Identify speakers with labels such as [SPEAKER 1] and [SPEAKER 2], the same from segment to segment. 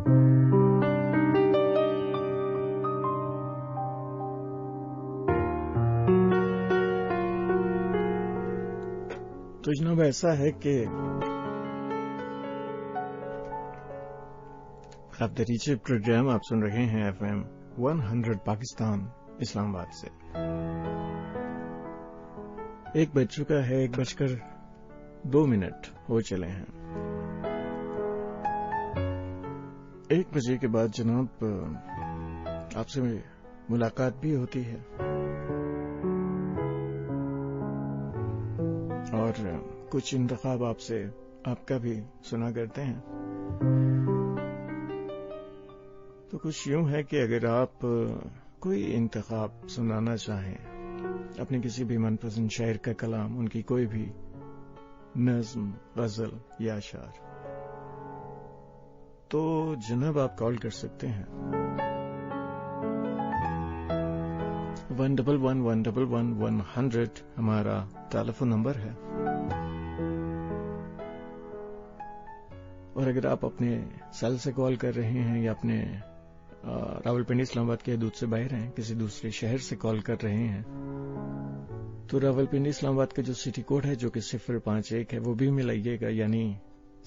[SPEAKER 1] तो जनाब ऐसा है कि आप दरीचे प्रोग्राम आप सुन रहे हैं FM 100 पाकिस्तान इस्लामाबाद से। 1:02 हो चले हैं। 1 बजे के बाद जनाब आपसे मुलाकात भी होती है और कुछ इंतखाब आपका भी सुना करते हैं। तो कुछ यूं है कि अगर आप कोई इंतखाब सुनाना चाहें, अपने किसी भी मनपसंद शायर का कलाम, उनकी कोई भी नज़्म, गजल या अशार, तो जनाब आप कॉल कर सकते हैं 111111100 हमारा टेलीफोन नंबर है। और अगर आप अपने सेल से कॉल कर रहे हैं या अपने रावलपिंडी इस्लामाबाद के हदूद से बाहर हैं, किसी दूसरे शहर से कॉल कर रहे हैं, तो रावलपिंडी इस्लामाबाद का जो सिटी कोड है जो कि 051 है वो भी मिलाइएगा, यानी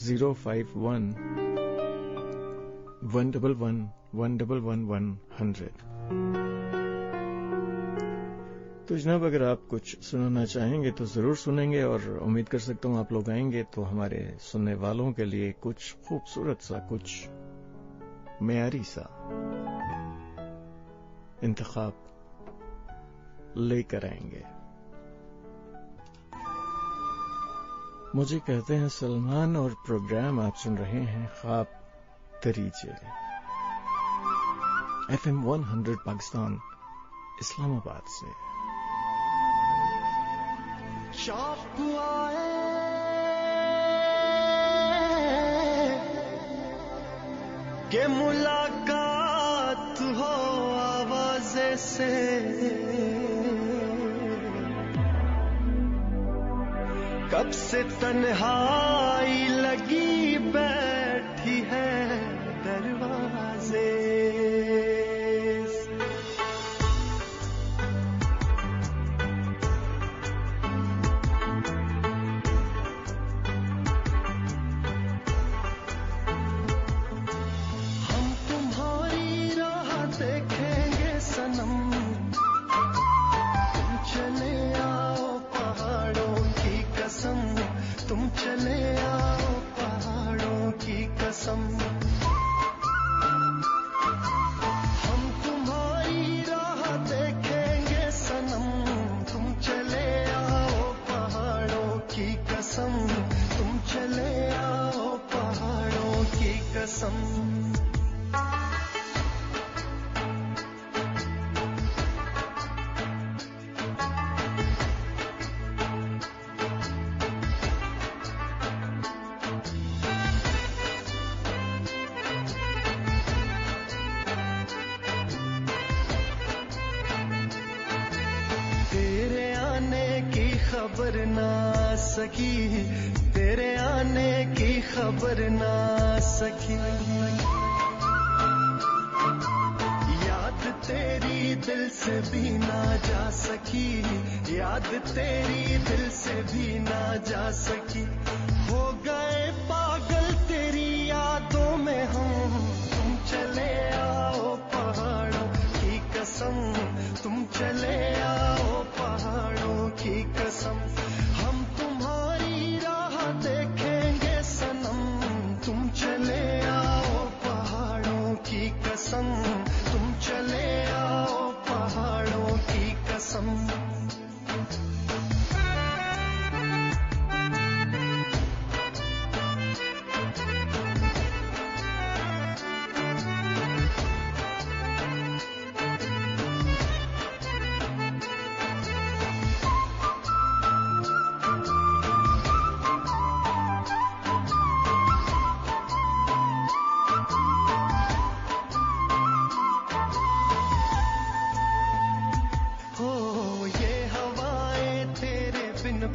[SPEAKER 1] 05111111100। तो जनाब अगर आप कुछ सुनाना चाहेंगे तो जरूर सुनेंगे और उम्मीद कर सकता हूं आप लोग आएंगे तो हमारे सुनने वालों के लिए कुछ खूबसूरत सा, कुछ मेयारी सा इंतखाब लेकर आएंगे। मुझे कहते हैं सलमान और प्रोग्राम आप सुन रहे हैं ख्वाब दरीचे FM 100 पाकिस्तान इस्लामाबाद से।
[SPEAKER 2] शौक आए के मुलाकात हो आवाज़े से, कब से तन्हाई लगी बैठी है दरवाजे। खबर ना सकी, तेरे आने की खबर ना सकी, याद तेरी दिल से भी ना जा सकी, याद तेरी दिल से भी ना जा सकी। हो गए पागल तेरी यादों में हम, तुम चले आओ पहाड़ों की कसम, तुम चले आओ पहाड़ों की कसम। हम तुम्हारी राह देखेंगे सनम, तुम चले आओ पहाड़ों की कसम, तुम चले आओ पहाड़ों की कसम।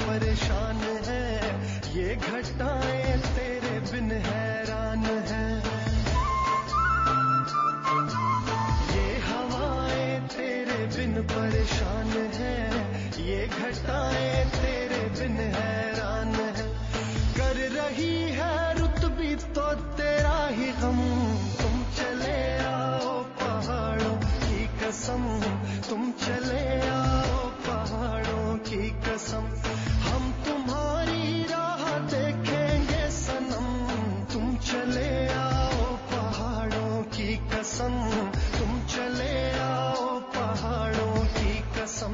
[SPEAKER 2] परेशान है ये घटाएं तेरे बिन हैरान है। परेशान है, ये घटाएं तेरे बिन हैरान है। कर रही है रुत भी तो तेरा ही गम, तुम चले आओ पहाड़ों की कसम, तुम चले आओ पहाड़ों की कसम। हम तुम्हारी राह देखेंगे सनम, तुम चले आओ पहाड़ों की कसम, तुम चले आओ पहाड़ों की कसम।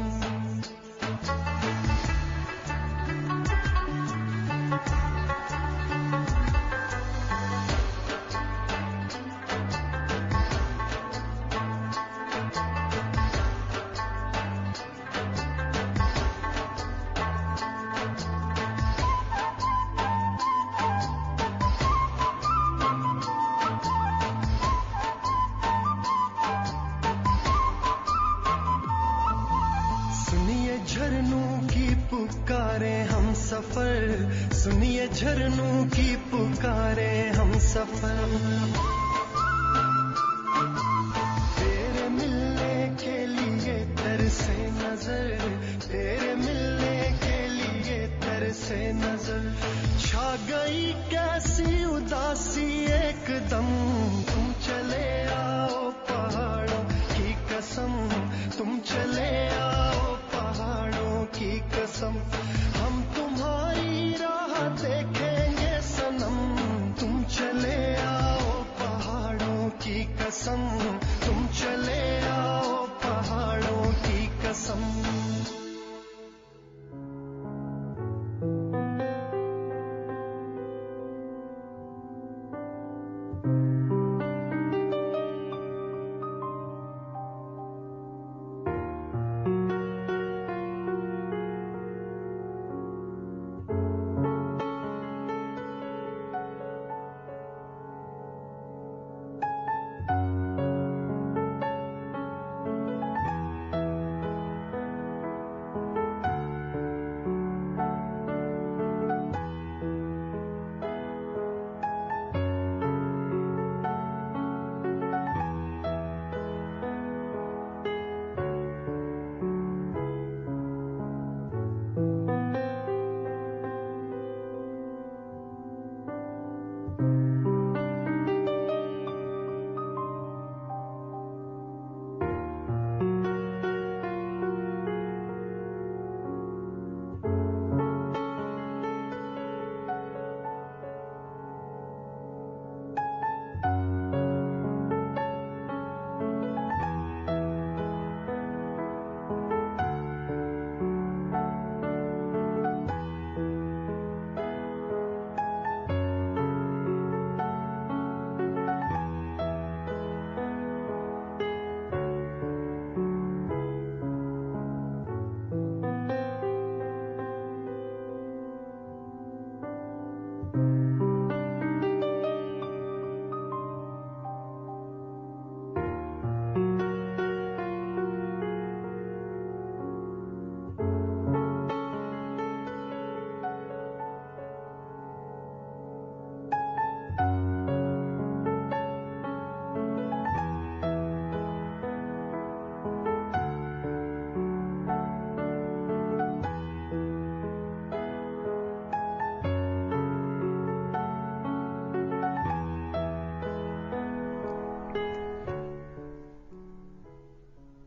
[SPEAKER 2] झरनों की पुकारे हम सफर, सुनिए झरनों की पुकारे हम सफर। तेरे मिलने के लिए तरसे नजर, तेरे मिलने के लिए तरसे नजर। छा गई कैसी उदासी एकदम, तुम चले आओ पहाड़ों की कसम, तुम चले आओ पहाड़ों की कसम। हम तुम्हारी राह देखेंगे सनम, तुम चले आओ पहाड़ों की कसम, तुम चले आओ पहाड़ों की कसम।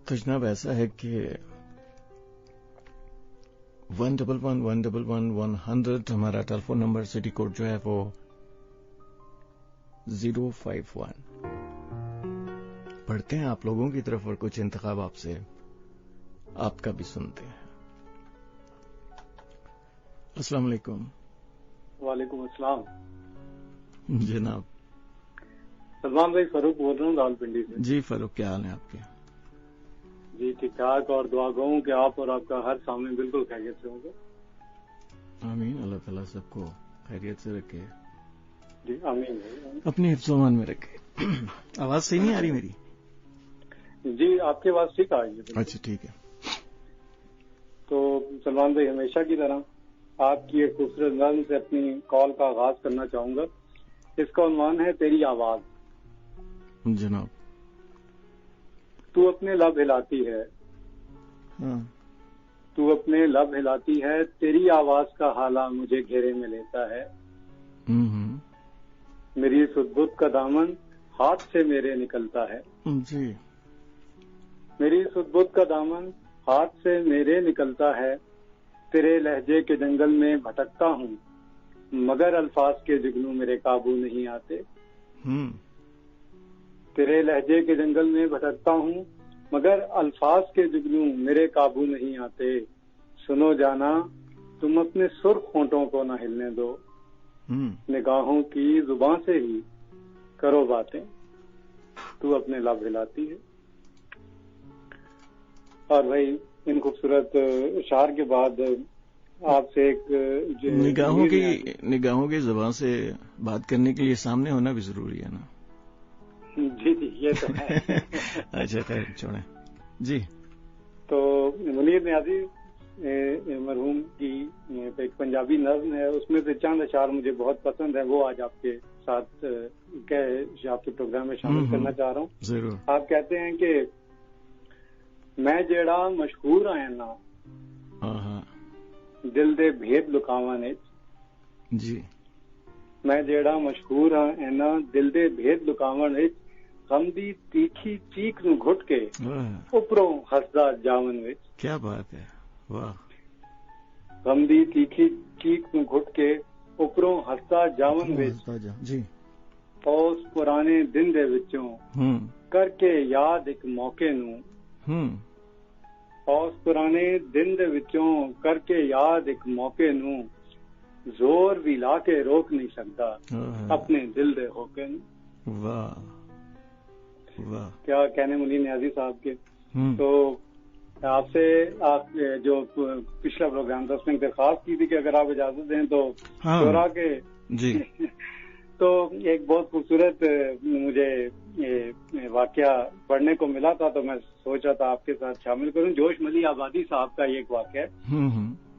[SPEAKER 1] तो जनाब ऐसा है कि 111111100 हमारा टेलीफोन नंबर, सिटी कोड जो है वो 051। पढ़ते हैं आप लोगों की तरफ और कुछ इंतखाब आपसे आपका भी सुनते हैं। अस्सलाम वालेकुम।
[SPEAKER 3] वालेकुम अस्सलाम
[SPEAKER 1] जनाब।
[SPEAKER 3] सलमान भाई, फारूक बोल रहा हूँ रावलपिंडी से।
[SPEAKER 1] जी फारूक, क्या हाल है आपके?
[SPEAKER 3] जी ठीक ठाक, और दुआ गो कि आप और आपका हर सामने बिल्कुल खैरियत से होंगे।
[SPEAKER 1] आमीन। अल्लाह ताला सबको खैरियत से रखे।
[SPEAKER 3] जी आमीन भाई।
[SPEAKER 1] अपने हिफ्ज़-ओ-अमान में रखे। आवाज सही नहीं आ रही मेरी?
[SPEAKER 3] जी आपकी आवाज ठीक आ रही है।
[SPEAKER 1] अच्छा ठीक है।
[SPEAKER 3] तो सलमान भाई, हमेशा की तरह आपकी एक खूबसूरत नज़्म से अपनी कॉल का आगाज करना चाहूंगा। इसका उन्वान है तेरी आवाज।
[SPEAKER 1] जनाब।
[SPEAKER 3] तू अपने लब हिलाती है,
[SPEAKER 1] हाँ।
[SPEAKER 3] तू अपने लब हिलाती है, तेरी आवाज का हाला मुझे घेरे में लेता है। मेरी सुध-बुध का दामन हाथ से मेरे निकलता है।
[SPEAKER 1] जी।
[SPEAKER 3] मेरी सुध-बुध का दामन हाथ से मेरे निकलता है। तेरे लहजे के जंगल में भटकता हूँ, मगर अल्फाज के जुगनू मेरे काबू नहीं आते। तेरे लहजे के जंगल में भटकता हूँ, मगर अल्फाज के जुगनू मेरे काबू नहीं आते। सुनो जाना, तुम अपने सुर्ख होंठों को न हिलने दो। निगाहों की जुबान से ही करो बातें, तू अपने लब हिलाती है। और भाई इन खूबसूरत इशार के बाद आपसे एक
[SPEAKER 1] निगाहों की जुबान से बात करने के लिए सामने होना भी जरूरी है ना।
[SPEAKER 3] जी जी, ये तो है।
[SPEAKER 1] अच्छा खैर छोड़ें जी।
[SPEAKER 3] तो मुनीर नियाज़ी मरहूम की एक पंजाबी नज़्म है, उसमें से चंद अशार मुझे बहुत पसंद है, वो आज आपके साथ आपके प्रोग्राम में शामिल करना चाह रहा हूँ।
[SPEAKER 1] जरूर।
[SPEAKER 3] आप कहते हैं कि मैं जेड़ा मशहूर आया ना, दिल दे भेद लुकावा ने।
[SPEAKER 1] जी।
[SPEAKER 3] मैं जेड़ा मशहूर है ना, दिल दे भेद लुकावा ने। गम दी तीखी चीख नूं घुट के उपरों हसदा जावन विच।
[SPEAKER 1] क्या बात है, वाह।
[SPEAKER 3] गम दी तीखी चीख नूं घुट के उपरों हसदा जावन विच।
[SPEAKER 1] जी।
[SPEAKER 3] उस पुराने दिन दे विचों करके याद एक मौके नूं। उस पुराने दिन दे विचों करके याद एक मौके नूं। जोर भी ला के रोक नहीं सकता अपने दिल दे होके नूं।
[SPEAKER 1] वाह वाह,
[SPEAKER 3] क्या कहने मुनीर नियाज़ी साहब के। तो आपसे आप जो पिछला प्रोग्राम था उसमें दरखास्त की थी कि अगर आप इजाजत दें तो दोहरा के
[SPEAKER 1] जी।
[SPEAKER 3] तो एक बहुत खूबसूरत मुझे वाकया पढ़ने को मिला था, तो मैं सोचा था आपके साथ शामिल करूं। जोश मली आबादी साहब का ये एक वाकया है।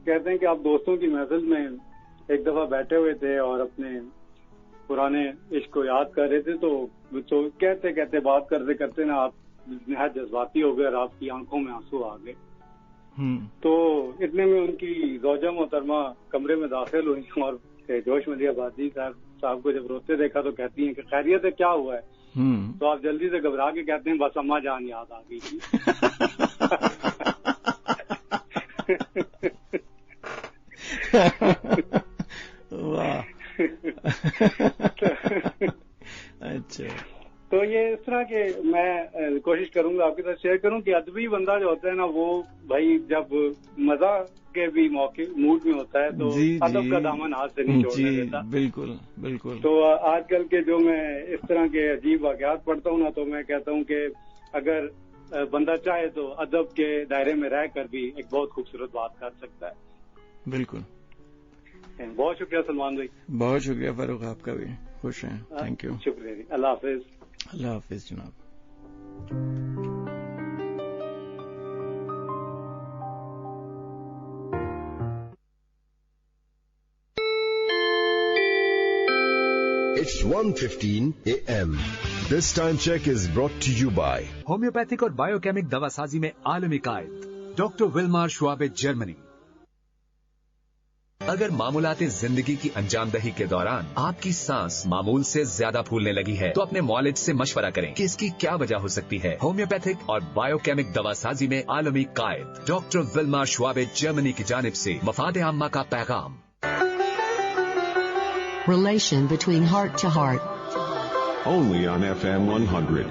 [SPEAKER 3] कहते हैं कि आप दोस्तों की महफिल में एक दफा बैठे हुए थे और अपने पुराने इश्क को याद कर रहे थे, तो कहते कहते बात करते करते ना आप निहायत जज्बाती हो गए और आपकी आंखों में आंसू आ गए। तो इतने में उनकी ज़ौजा मोहतरमा कमरे में दाखिल हुई और जोश मली आबादी साहब को जब रोते देखा तो कहती हैं कि खैरियत है, क्या हुआ है? तो आप जल्दी से घबरा के कहते हैं बस अम्मा जान याद आ गई थी।
[SPEAKER 1] वाह। अच्छा,
[SPEAKER 3] तो ये इस तरह के मैं कोशिश करूंगा आपके साथ शेयर करूं कि अदबी बंदा जो होता है ना, वो भाई जब मजा के भी मौके मूड में होता है तो अदब का दामन हाथ से नहीं छोड़ने देता।
[SPEAKER 1] बिल्कुल बिल्कुल।
[SPEAKER 3] तो आजकल के जो मैं इस तरह के अजीब वाकयात पढ़ता हूँ ना, तो मैं कहता हूँ कि अगर बंदा चाहे तो अदब के दायरे में रह कर भी एक बहुत खूबसूरत बात कर सकता है।
[SPEAKER 1] बिल्कुल।
[SPEAKER 3] बहुत शुक्रिया सलमान भाई।
[SPEAKER 1] बहुत शुक्रिया फारूक, आपका भी। खुश हैं, थैंक यू।
[SPEAKER 3] शुक्रिया जी, अल्लाह हाफिज।
[SPEAKER 1] अल्लाह हाफिज जनाब।
[SPEAKER 4] It's 1:15 a.m. This time check is brought to you by
[SPEAKER 5] homeopathic और बायोकेमिक दवासाजी में आलमी कायद डॉक्टर विल्मार श्वाबे, जर्मनी। अगर मामूलाते जिंदगी की अंजामदही के दौरान आपकी सांस मामूल से ज्यादा फूलने लगी है, तो अपने मौलिज से मशवरा करें कि इसकी क्या वजह हो सकती है। होम्योपैथिक और बायोकेमिक दवासाजी में आलमी कायद डॉक्टर विल्मार श्वाबे, जर्मनी की जानिब से मफाद आम्मा का पैगाम।
[SPEAKER 6] Relation between heart to heart.
[SPEAKER 7] Only on FM 100.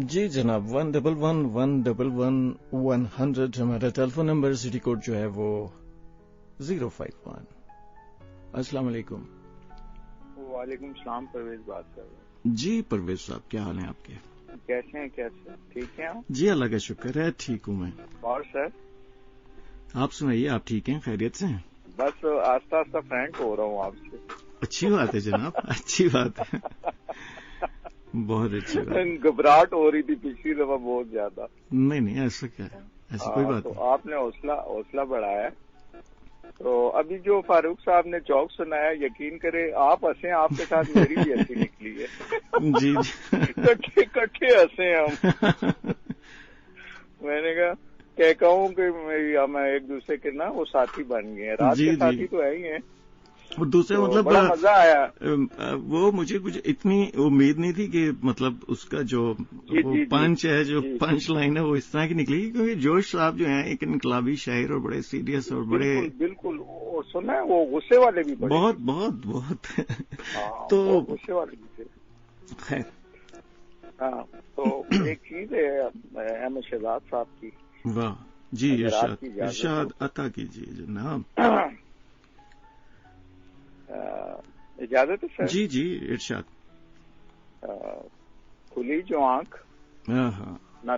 [SPEAKER 1] जी जनाब, 111-111-100 हमारा टेलीफोन नंबर। सिटी कोड जो है वो 051। अस्सलाम वालेकुम।
[SPEAKER 8] वालेकुम सलाम, परवेज बात कर रहा हूँ।
[SPEAKER 1] जी परवेज साहब, क्या हाल है आपके?
[SPEAKER 8] कैसे हैं? कैसे ठीक हैं आप?
[SPEAKER 1] जी अल्लाह का शुक्र है, ठीक हूँ मैं।
[SPEAKER 8] और सर
[SPEAKER 1] आप सुनाइए, आप ठीक हैं, खैरियत से हैं?
[SPEAKER 8] बस आस्ता आस्ता फ्रेंड हो रहा हूँ आपसे।
[SPEAKER 1] अच्छी बात है जनाब, अच्छी बात है, बहुत अच्छी बात है।
[SPEAKER 8] घबराहट हो रही थी पिछली दफा बहुत ज्यादा।
[SPEAKER 1] नहीं ऐसा क्या है, ऐसी कोई बात
[SPEAKER 8] तो
[SPEAKER 1] नहीं।
[SPEAKER 8] आपने हौसला बढ़ाया। तो अभी जो फारूक साहब ने जोक सुनाया, यकीन करें आप हंसे, आपके साथ मेरी भी हंसी निकली है।
[SPEAKER 1] जी
[SPEAKER 8] इकट्ठे हंसे हम। मैंने कहा कहूँ कि हम एक दूसरे के ना वो साथी बन गए हैं, रात के साथी तो है ही हैं।
[SPEAKER 1] और दूसरे
[SPEAKER 8] तो
[SPEAKER 1] मतलब
[SPEAKER 8] बड़ा मजा आया।
[SPEAKER 1] वो मुझे कुछ इतनी उम्मीद नहीं थी कि मतलब उसका जो पंच है, जो पंच लाइन है वो इस तरह की निकली, क्योंकि जोश साहब जो हैं एक इनकलाबी शायर और बड़े सीरियस और बड़े
[SPEAKER 8] बिल्कुल सुना है, वो गुस्से वाले भी बड़े
[SPEAKER 1] बहुत तो
[SPEAKER 8] गुस्से वाले भी थे।
[SPEAKER 1] खैर
[SPEAKER 8] हाँ, तो एक चीज है अहमद शहजाद साहब की।
[SPEAKER 1] वाह जी, इरशाद अता कीजिए जनाब।
[SPEAKER 8] इजाजत है सर?
[SPEAKER 1] जी इरशाद।
[SPEAKER 8] खुली जो आंख
[SPEAKER 1] ना,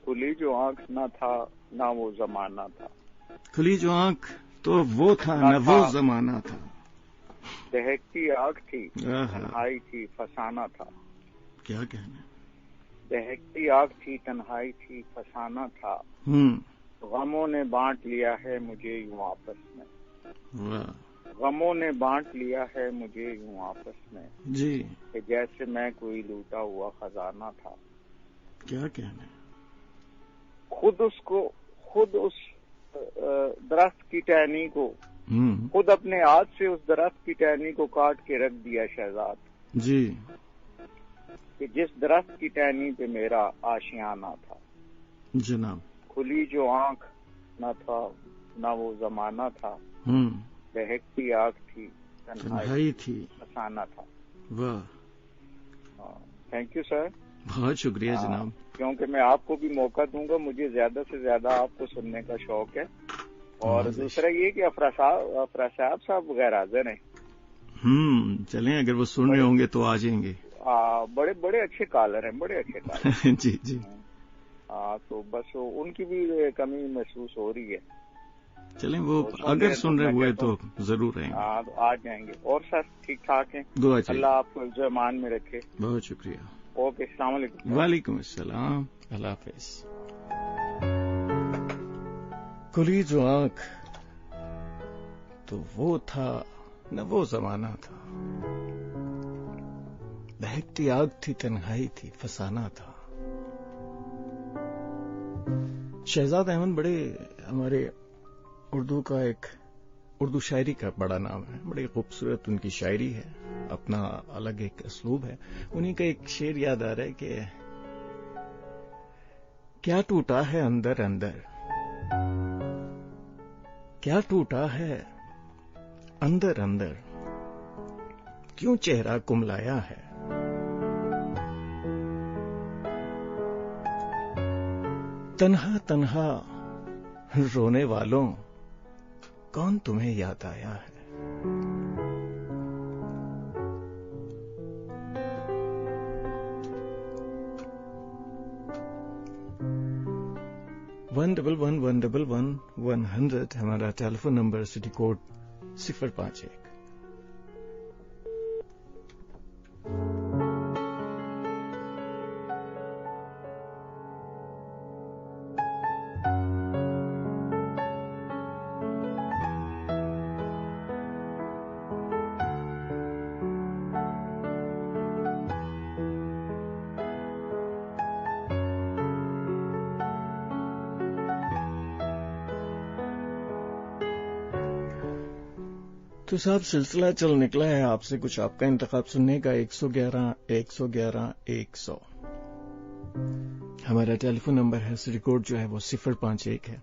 [SPEAKER 8] खुली जो आंख ना था ना वो जमाना था।
[SPEAKER 1] खुली जो आंख तो वो था ना वो जमाना था।
[SPEAKER 8] दहकती आग थी, तन्हाई थी, फसाना था।
[SPEAKER 1] क्या कहना?
[SPEAKER 8] दहकती आग थी, तन्हाई थी, फसाना था। गमों ने बांट लिया है मुझे यूं आपस में। गमों ने बांट लिया है मुझे यूं आपस में
[SPEAKER 1] जी,
[SPEAKER 8] कि जैसे मैं कोई लूटा हुआ खजाना था।
[SPEAKER 1] क्या कहना?
[SPEAKER 8] खुद उस दरख्त की टहनी को, खुद अपने हाथ से उस दरख्त की टहनी को काट के रख दिया शहजाद
[SPEAKER 1] जी,
[SPEAKER 8] कि जिस दरख्त की टहनी पे मेरा आशियाना था।
[SPEAKER 1] जनाब
[SPEAKER 8] खुली जो आंख न था न वो जमाना था। बहकती आग थी, तन्हाई थी, फसाना था।
[SPEAKER 1] वाह,
[SPEAKER 8] थैंक यू सर,
[SPEAKER 1] बहुत शुक्रिया जनाब।
[SPEAKER 8] क्योंकि मैं आपको भी मौका दूंगा, मुझे ज्यादा से ज्यादा आपको सुनने का शौक है। और दूसरा ये कि अफरा साहब गैर हाजिर हैं।
[SPEAKER 1] चलें, अगर वो सुन रहे होंगे तो आ जाएंगे।
[SPEAKER 8] बड़े बड़े अच्छे कॉलर हैं, बड़े अच्छे कॉलर।
[SPEAKER 1] जी
[SPEAKER 8] तो बस उनकी भी कमी महसूस हो रही है।
[SPEAKER 1] चलें, वो अगर सुन रहे हुए तो जरूर आएंगे।
[SPEAKER 8] तो आ जाएंगे। और सर ठीक ठाक हैं?
[SPEAKER 1] दुआ चाहिए।
[SPEAKER 8] अल्लाह आपको ईमान में रखे।
[SPEAKER 1] बहुत शुक्रिया।
[SPEAKER 8] ओके, अस्सलाम वालेकुम।
[SPEAKER 1] वालेकुम अस्सलाम, अल्लाह हाफिज। खुली जो आंख तो वो था न वो जमाना था। बहकती आग थी, तन्हाई थी, फसाना था। शहजाद अहमद बड़े हमारे उर्दू शायरी का बड़ा नाम है, बड़ी खूबसूरत उनकी शायरी है, अपना अलग एक असलूब है। उन्हीं का एक शेर याद आ रहा है कि क्या टूटा है अंदर अंदर, क्या टूटा है अंदर अंदर, क्यों चेहरा कुमलाया है। तन्हा तन्हा रोने वालों, कौन तुम्हें याद आया है। 1111111 हमारा टेलीफोन नंबर, सिटी कोड 051। तो साहब सिलसिला चल निकला है आपसे कुछ आपका इंतखाब सुनने का। 111 हमारा टेलीफोन नंबर है, सिटी कोड जो है वो 051 है।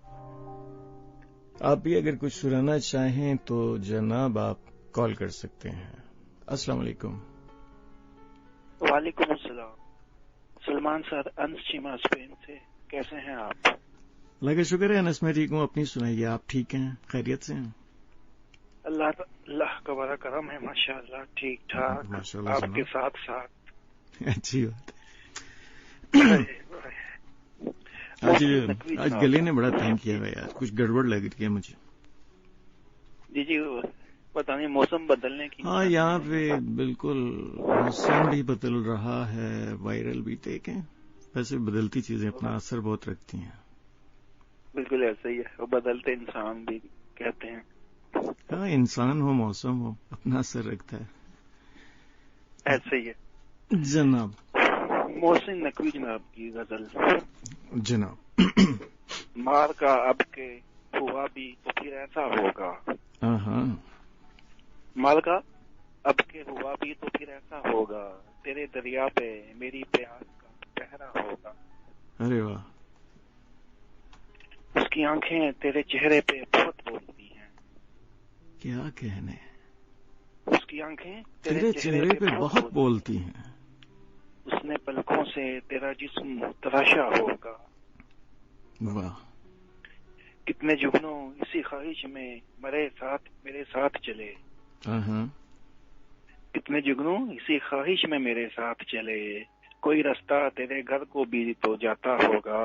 [SPEAKER 1] आप भी अगर कुछ सुनाना चाहें तो जनाब आप कॉल कर सकते हैं। अस्सलाम वालेकुम।
[SPEAKER 9] वालेकुम अस्सलाम। सलमान सर, अनस चीमा स्पेन से, कैसे हैं आप?
[SPEAKER 1] अल्लाह का शुक्र है अनस, मैं ठीक हूँ। अपनी सुनाइए, आप ठीक हैं, खैरियत से हैं?
[SPEAKER 9] अल्लाह का बड़ा करम है, माशाअल्लाह, ठीक ठाक, आपके साथ साथ।
[SPEAKER 1] अच्छी बात आज गले ने बड़ा तंग किया है यार, कुछ गड़बड़ लग रही है मुझे।
[SPEAKER 9] जी पता नहीं मौसम बदलने की।
[SPEAKER 1] हाँ, यहाँ पे बिल्कुल मौसम भी बदल रहा है, वायरल भी देखें। वैसे बदलती चीजें अपना असर बहुत रखती हैं।
[SPEAKER 9] बिल्कुल ऐसा ही है, वो बदलते इंसान भी कहते हैं।
[SPEAKER 1] हाँ, इंसान हो मौसम हो, अपना असर रखता है।
[SPEAKER 9] ऐसा ही है
[SPEAKER 1] जनाब।
[SPEAKER 9] मोहसिन नकवी जनाब की गजल।
[SPEAKER 1] जनाब।
[SPEAKER 9] मार का अब के हुआ भी तो फिर ऐसा होगा।
[SPEAKER 1] हाँ,
[SPEAKER 9] माल का अब के हुआ भी तो फिर ऐसा होगा, तेरे दरिया पे मेरी प्यास का पहरा होगा।
[SPEAKER 1] अरे वाह।
[SPEAKER 9] उसकी आंखें तेरे चेहरे पे बहुत बोलती हैं।
[SPEAKER 1] क्या कहने।
[SPEAKER 9] उसकी आंखें
[SPEAKER 1] तेरे चेहरे पे बहुत बोलती हैं।
[SPEAKER 9] उसने पलकों से तेरा जिस्म तराशा होगा।
[SPEAKER 1] वाह।
[SPEAKER 9] कितने जुगनों इसी ख्वाहिश में मेरे साथ चले। कितने जुगनों इसी ख्वाहिश में मेरे साथ चले, कोई रास्ता तेरे घर को भी तो जाता होगा।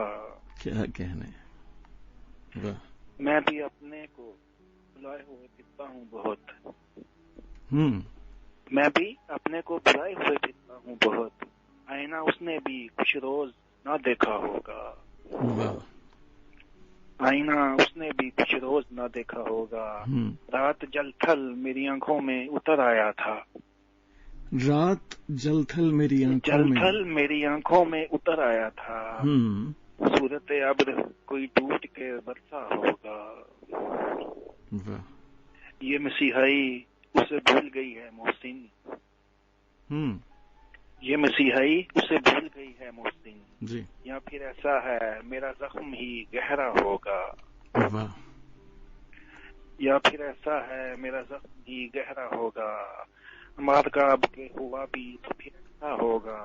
[SPEAKER 1] क्या कहने। वाह।
[SPEAKER 9] मैं भी अपने को भुलाए हुए फिरता हूँ बहुत। मैं भी अपने को भुलाए हुए फिरता हूँ बहुत, आईना उसने भी कुछ रोज ना देखा होगा।
[SPEAKER 1] वाह।
[SPEAKER 9] आईना उसने भी कुछ रोज ना देखा होगा। रात जलथल मेरी आंखों में उतर आया था।
[SPEAKER 1] रात जलथल मेरी
[SPEAKER 9] आंखों में उतर आया था। सूरत अब्र कोई टूट के बरसा होगा।
[SPEAKER 1] वाह।
[SPEAKER 9] ये मसीहाई उसे भूल गई है मोहसिन। ये मसीहाई उसे भूल गई है मोहसिन
[SPEAKER 1] जी।
[SPEAKER 9] या फिर ऐसा है मेरा जख्म ही गहरा होगा।
[SPEAKER 1] वाह।
[SPEAKER 9] या फिर ऐसा है मेरा जख्म ही गहरा होगा, मार का अब के हुआ भी तो फिर ऐसा होगा,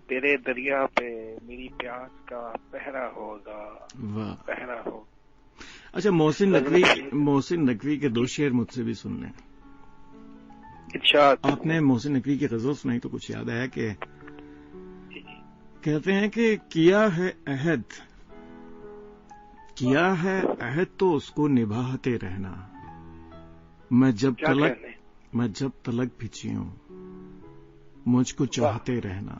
[SPEAKER 9] तेरे दरिया पे मेरी प्यास का पहरा होगा।
[SPEAKER 1] वाह।
[SPEAKER 9] पहरा हो।
[SPEAKER 1] अच्छा, मोहसिन नकवी के 2 शेर मुझसे भी सुनने। आपने मोहसिन नकवी की गजल सुनाई तो कुछ याद आया कि कहते हैं कि किया है अहद तो उसको निभाते रहना, मैं जब तलक भी जीऊं मुझको चाहते रहना।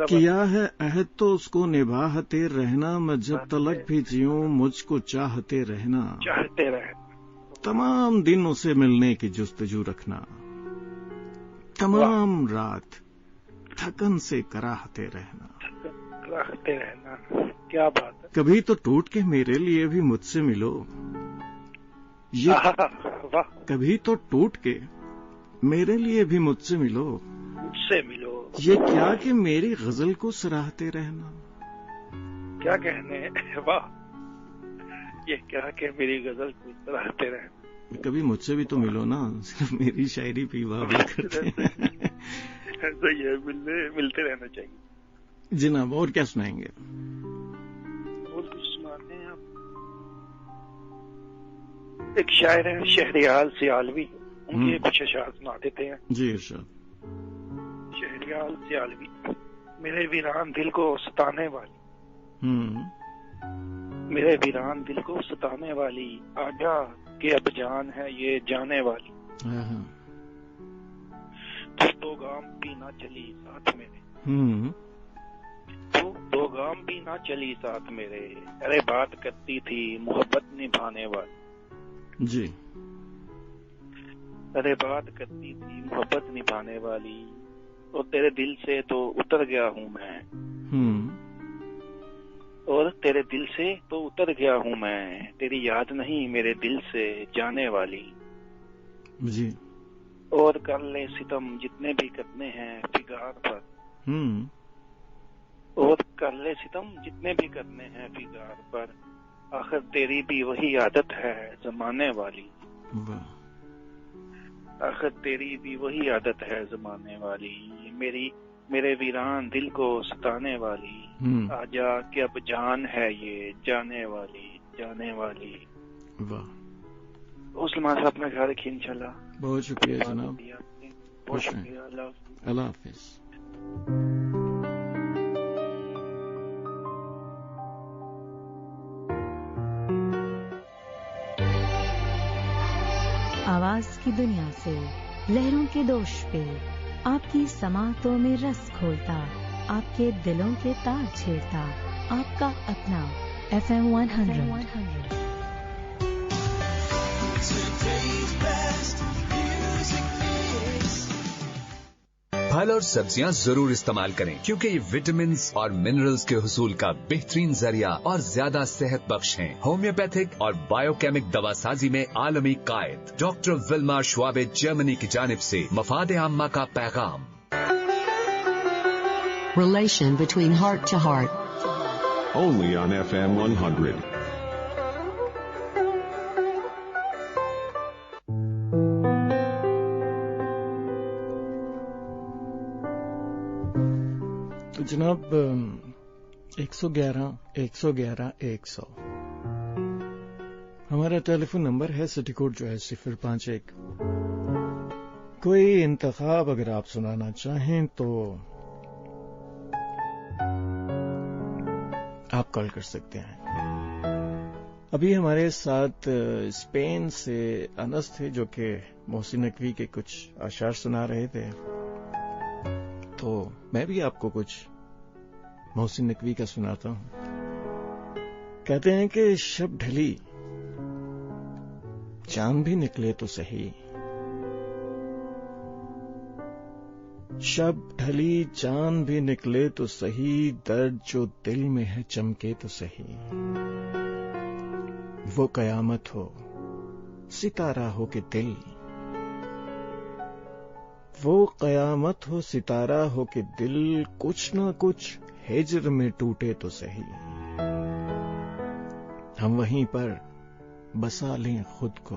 [SPEAKER 1] किया है अहद तो उसको निभाते रहना, मैं जब तलक भी जीऊं मुझको चाहते रहना। तमाम दिन उसे मिलने की जुस्तजू रखना, तमाम रात थकन से कराहते रहना।
[SPEAKER 9] क्या बात है।
[SPEAKER 1] कभी तो टूट के मेरे लिए भी मुझसे मिलो। ये कभी तो टूट के मेरे लिए भी मुझसे मिलो। ये क्या कि मेरी गजल को सराहते रहना।
[SPEAKER 9] क्या कहने। वाह। ये क्या कि मेरी गजल को सराहते रहना।
[SPEAKER 1] कभी मुझसे भी तो मिलो ना, सिर्फ मेरी शायरी पे वाह करते हैं।
[SPEAKER 9] सही है, मिलते रहना चाहिए।
[SPEAKER 1] जनाब, और क्या सुनाएंगे।
[SPEAKER 9] और कुछ सुनाते हैं आप। एक शायर है शहरियाल सियालवी, उनके कुछ अशार सुना देते हैं।
[SPEAKER 1] जी इरशाद।
[SPEAKER 9] शहरियाल सियालवी। मेरे वीरान दिल को सताने वाली, मेरे वीरान दिल को सताने वाली, आजा के अब जान है ये जाने वाली। तू तो गाम भी ना चली साथ मेरे, तू तो गाम भी ना चली साथ मेरे, अरे बात करती थी मोहब्बत निभाने वाली।
[SPEAKER 1] जी।
[SPEAKER 9] अरे बात करती थी मोहब्बत निभाने वाली, और तेरे दिल से तो उतर गया हूँ मैं। और तेरे दिल से तो उतर गया हूँ मैं, तेरी याद नहीं मेरे दिल से जाने वाली।
[SPEAKER 1] जी।
[SPEAKER 9] और कर ले सितम जितने भी करने हैं फिगार पर, और कर ले सितम जितने भी करने हैं फिगार पर, आखिर तेरी भी वही आदत है जमाने वाली। आखिर तेरी भी वही आदत है जमाने वाली, मेरे वीरान दिल को सताने वाली, आजा कि अब जान है ये जाने वाली। वाह। सलमान साहब अपना ख्याल रखिए इंशाल्लाह।
[SPEAKER 1] बहुत शुक्रिया जनाब।
[SPEAKER 9] बहुत शुक्रिया।
[SPEAKER 1] अल्लाह हाफिज।
[SPEAKER 10] की दुनिया से, लहरों के दोष पे, आपकी समातों में रस घोलता, आपके दिलों के तार छेड़ता, आपका अपना FM 100।
[SPEAKER 5] फल और सब्जियां जरूर इस्तेमाल करें क्योंकि ये विटामिन और मिनरल्स के हुसूल का बेहतरीन जरिया और ज्यादा सेहत बख्श हैं। होम्योपैथिक और बायोकेमिक दवासाजी में आलमी कायद डॉक्टर विल्मार श्वाबे जर्मनी की जानिब से मफाद आम्मा का पैगाम।
[SPEAKER 6] Relation between heart to heart.
[SPEAKER 7] Only on FM 100.
[SPEAKER 1] तो जनाब 111-111-100 हमारा टेलीफोन नंबर है, सिटी कोड जो है 051। कोई इंतखाब अगर आप सुनाना चाहें तो आप कॉल कर सकते हैं। अभी हमारे साथ स्पेन से अनस थे जो कि मोहसिन नकवी के कुछ अशार सुना रहे थे, तो मैं भी आपको कुछ मोहसिन नकवी का सुनाता हूं। कहते हैं कि शब ढली चांद भी निकले तो सही, शब ढली चांद भी निकले तो सही, दर्द जो दिल में है चमके तो सही। वो कयामत हो सितारा हो के दिल, वो कयामत हो सितारा हो के दिल, कुछ ना कुछ हिज्र में टूटे तो सही। हम वहीं पर बसा लें खुद को,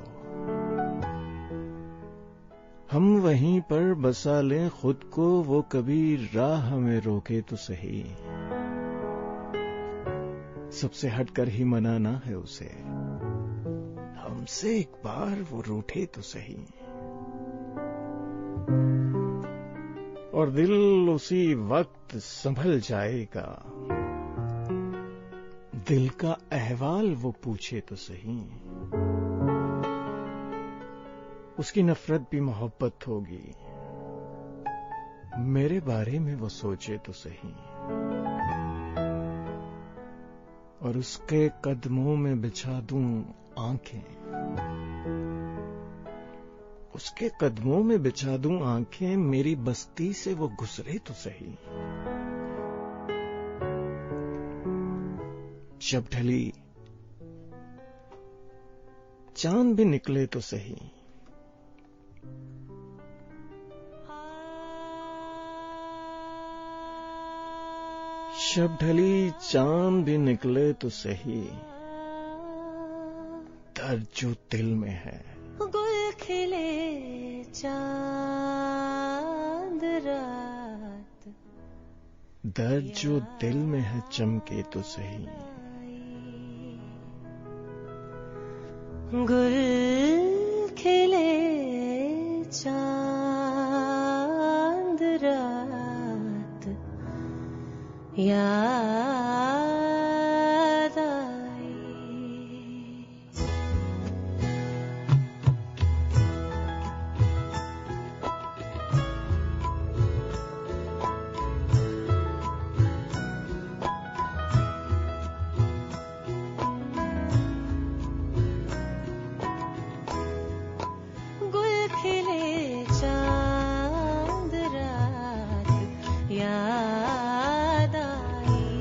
[SPEAKER 1] हम वहीं पर बसा लें खुद को, वो कभी राह हमें रोके तो सही। सबसे हटकर ही मनाना है उसे, हमसे एक बार वो रूठे तो सही। और दिल उसी वक्त संभल जाएगा, दिल का अहवाल वो पूछे तो सही। उसकी नफरत भी मोहब्बत होगी, मेरे बारे में वो सोचे तो सही। और उसके कदमों में बिछा दूं आंखें, उसके कदमों में बिछा दूं आंखें, मेरी बस्ती से वो गुजरे तो सही। जब ढली चांद भी निकले तो सही, जब ढली चांद भी निकले तो सही, दर्द जो दिल में है
[SPEAKER 11] गुल खिले चांद रात,
[SPEAKER 1] दर्द जो दिल में है चमके तो सही।
[SPEAKER 11] गुल खिले चांद रात, याद आई। गुल खिले चांद रात, याद आई।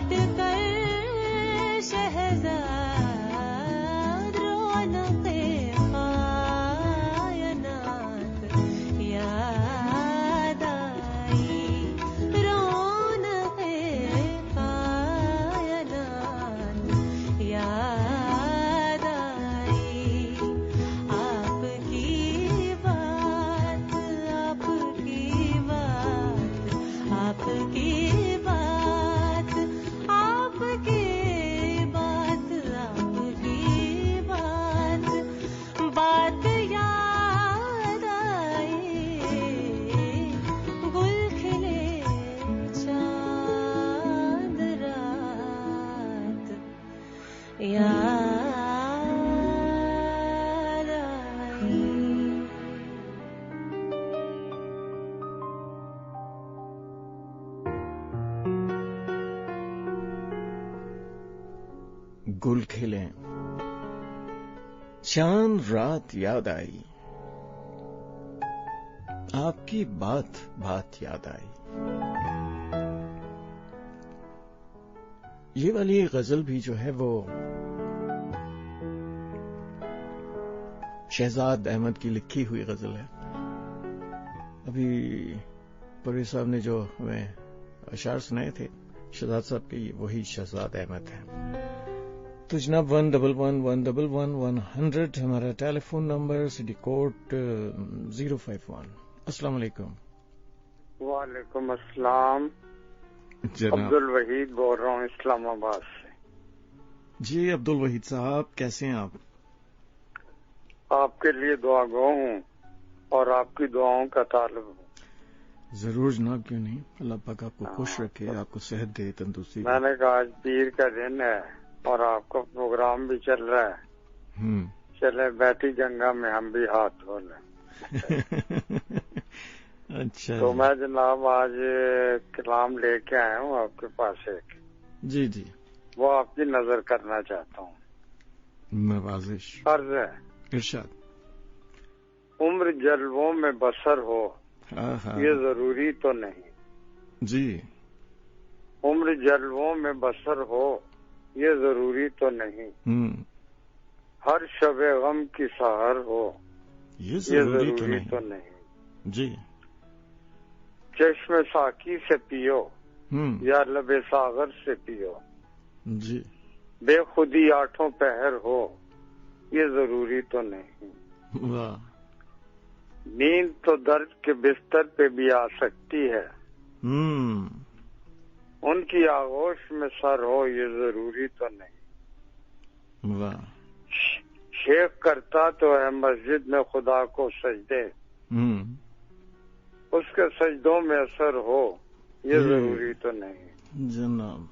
[SPEAKER 11] लौट कर शहजाद रौनक़े कायनात याद आई, रौनक़े कायनात याद आई। आपकी बात, आपकी बात, आपकी बात, आपकी बात, आपकी बात, बात याद आई। गुल खिले चांद रात याद आई।
[SPEAKER 1] गुल खिले चांद रात याद आई, आपकी बात बात याद आई। ये वाली गजल भी जो है वो शहजाद अहमद की लिखी हुई गजल है। अभी परवेज साहब ने जो हमें अशार सुनाए थे शहजाद साहब के, वही शहजाद अहमद है। तो जनाब 111110100 हमारा टेलीफोन नंबर, सिटी कोड 051। अस्सलाम वालेकुम।
[SPEAKER 8] वालेकुम अस्सलाम। अब्दुल वहीद बोल रहा हूँ इस्लामाबाद से।
[SPEAKER 1] जी अब्दुल वहीद साहब, कैसे हैं आप?
[SPEAKER 8] आपके लिए दुआ गो हूँ और आपकी दुआओं का ताल्लुक हूँ।
[SPEAKER 1] जरूर जनाब, क्यों नहीं। अल्लाह पाक आपको खुश रखे, आपको सेहत दे, तंदुरुस्ती।
[SPEAKER 8] मैंने कहा आज पीर का दिन है और आपका प्रोग्राम भी चल रहा है, चले बैठी गंगा में हम भी हाथ धो लें।
[SPEAKER 1] अच्छा।
[SPEAKER 8] तो मैं जनाब आज कलाम लेके आया हूँ आपके पास एक।
[SPEAKER 1] जी जी।
[SPEAKER 8] वो आपकी नजर करना चाहता हूँ।
[SPEAKER 1] नवाजिश।
[SPEAKER 8] अर्ज है।
[SPEAKER 1] इरशाद।
[SPEAKER 8] उम्र जलवों में बसर हो ये जरूरी तो नहीं।
[SPEAKER 1] जी।
[SPEAKER 8] उम्र जलवों में बसर हो ये जरूरी तो नहीं। हर शबे गम की सहर हो ये जरूरी तो नहीं।
[SPEAKER 1] जी।
[SPEAKER 8] चश्मे साकी से पियो या लबे सागर से पियो,
[SPEAKER 1] जी।
[SPEAKER 8] बेखुदी आठों पहर हो ये जरूरी तो नहीं।
[SPEAKER 1] वाह।
[SPEAKER 8] नींद तो दर्द के बिस्तर पे भी आ सकती है, उनकी आगोश में सर हो ये जरूरी तो नहीं।
[SPEAKER 1] वाह।
[SPEAKER 8] शेख करता तो है मस्जिद में खुदा को सजदे, उसके सजदों में असर हो ये जरूरी तो नहीं।
[SPEAKER 1] जनाब।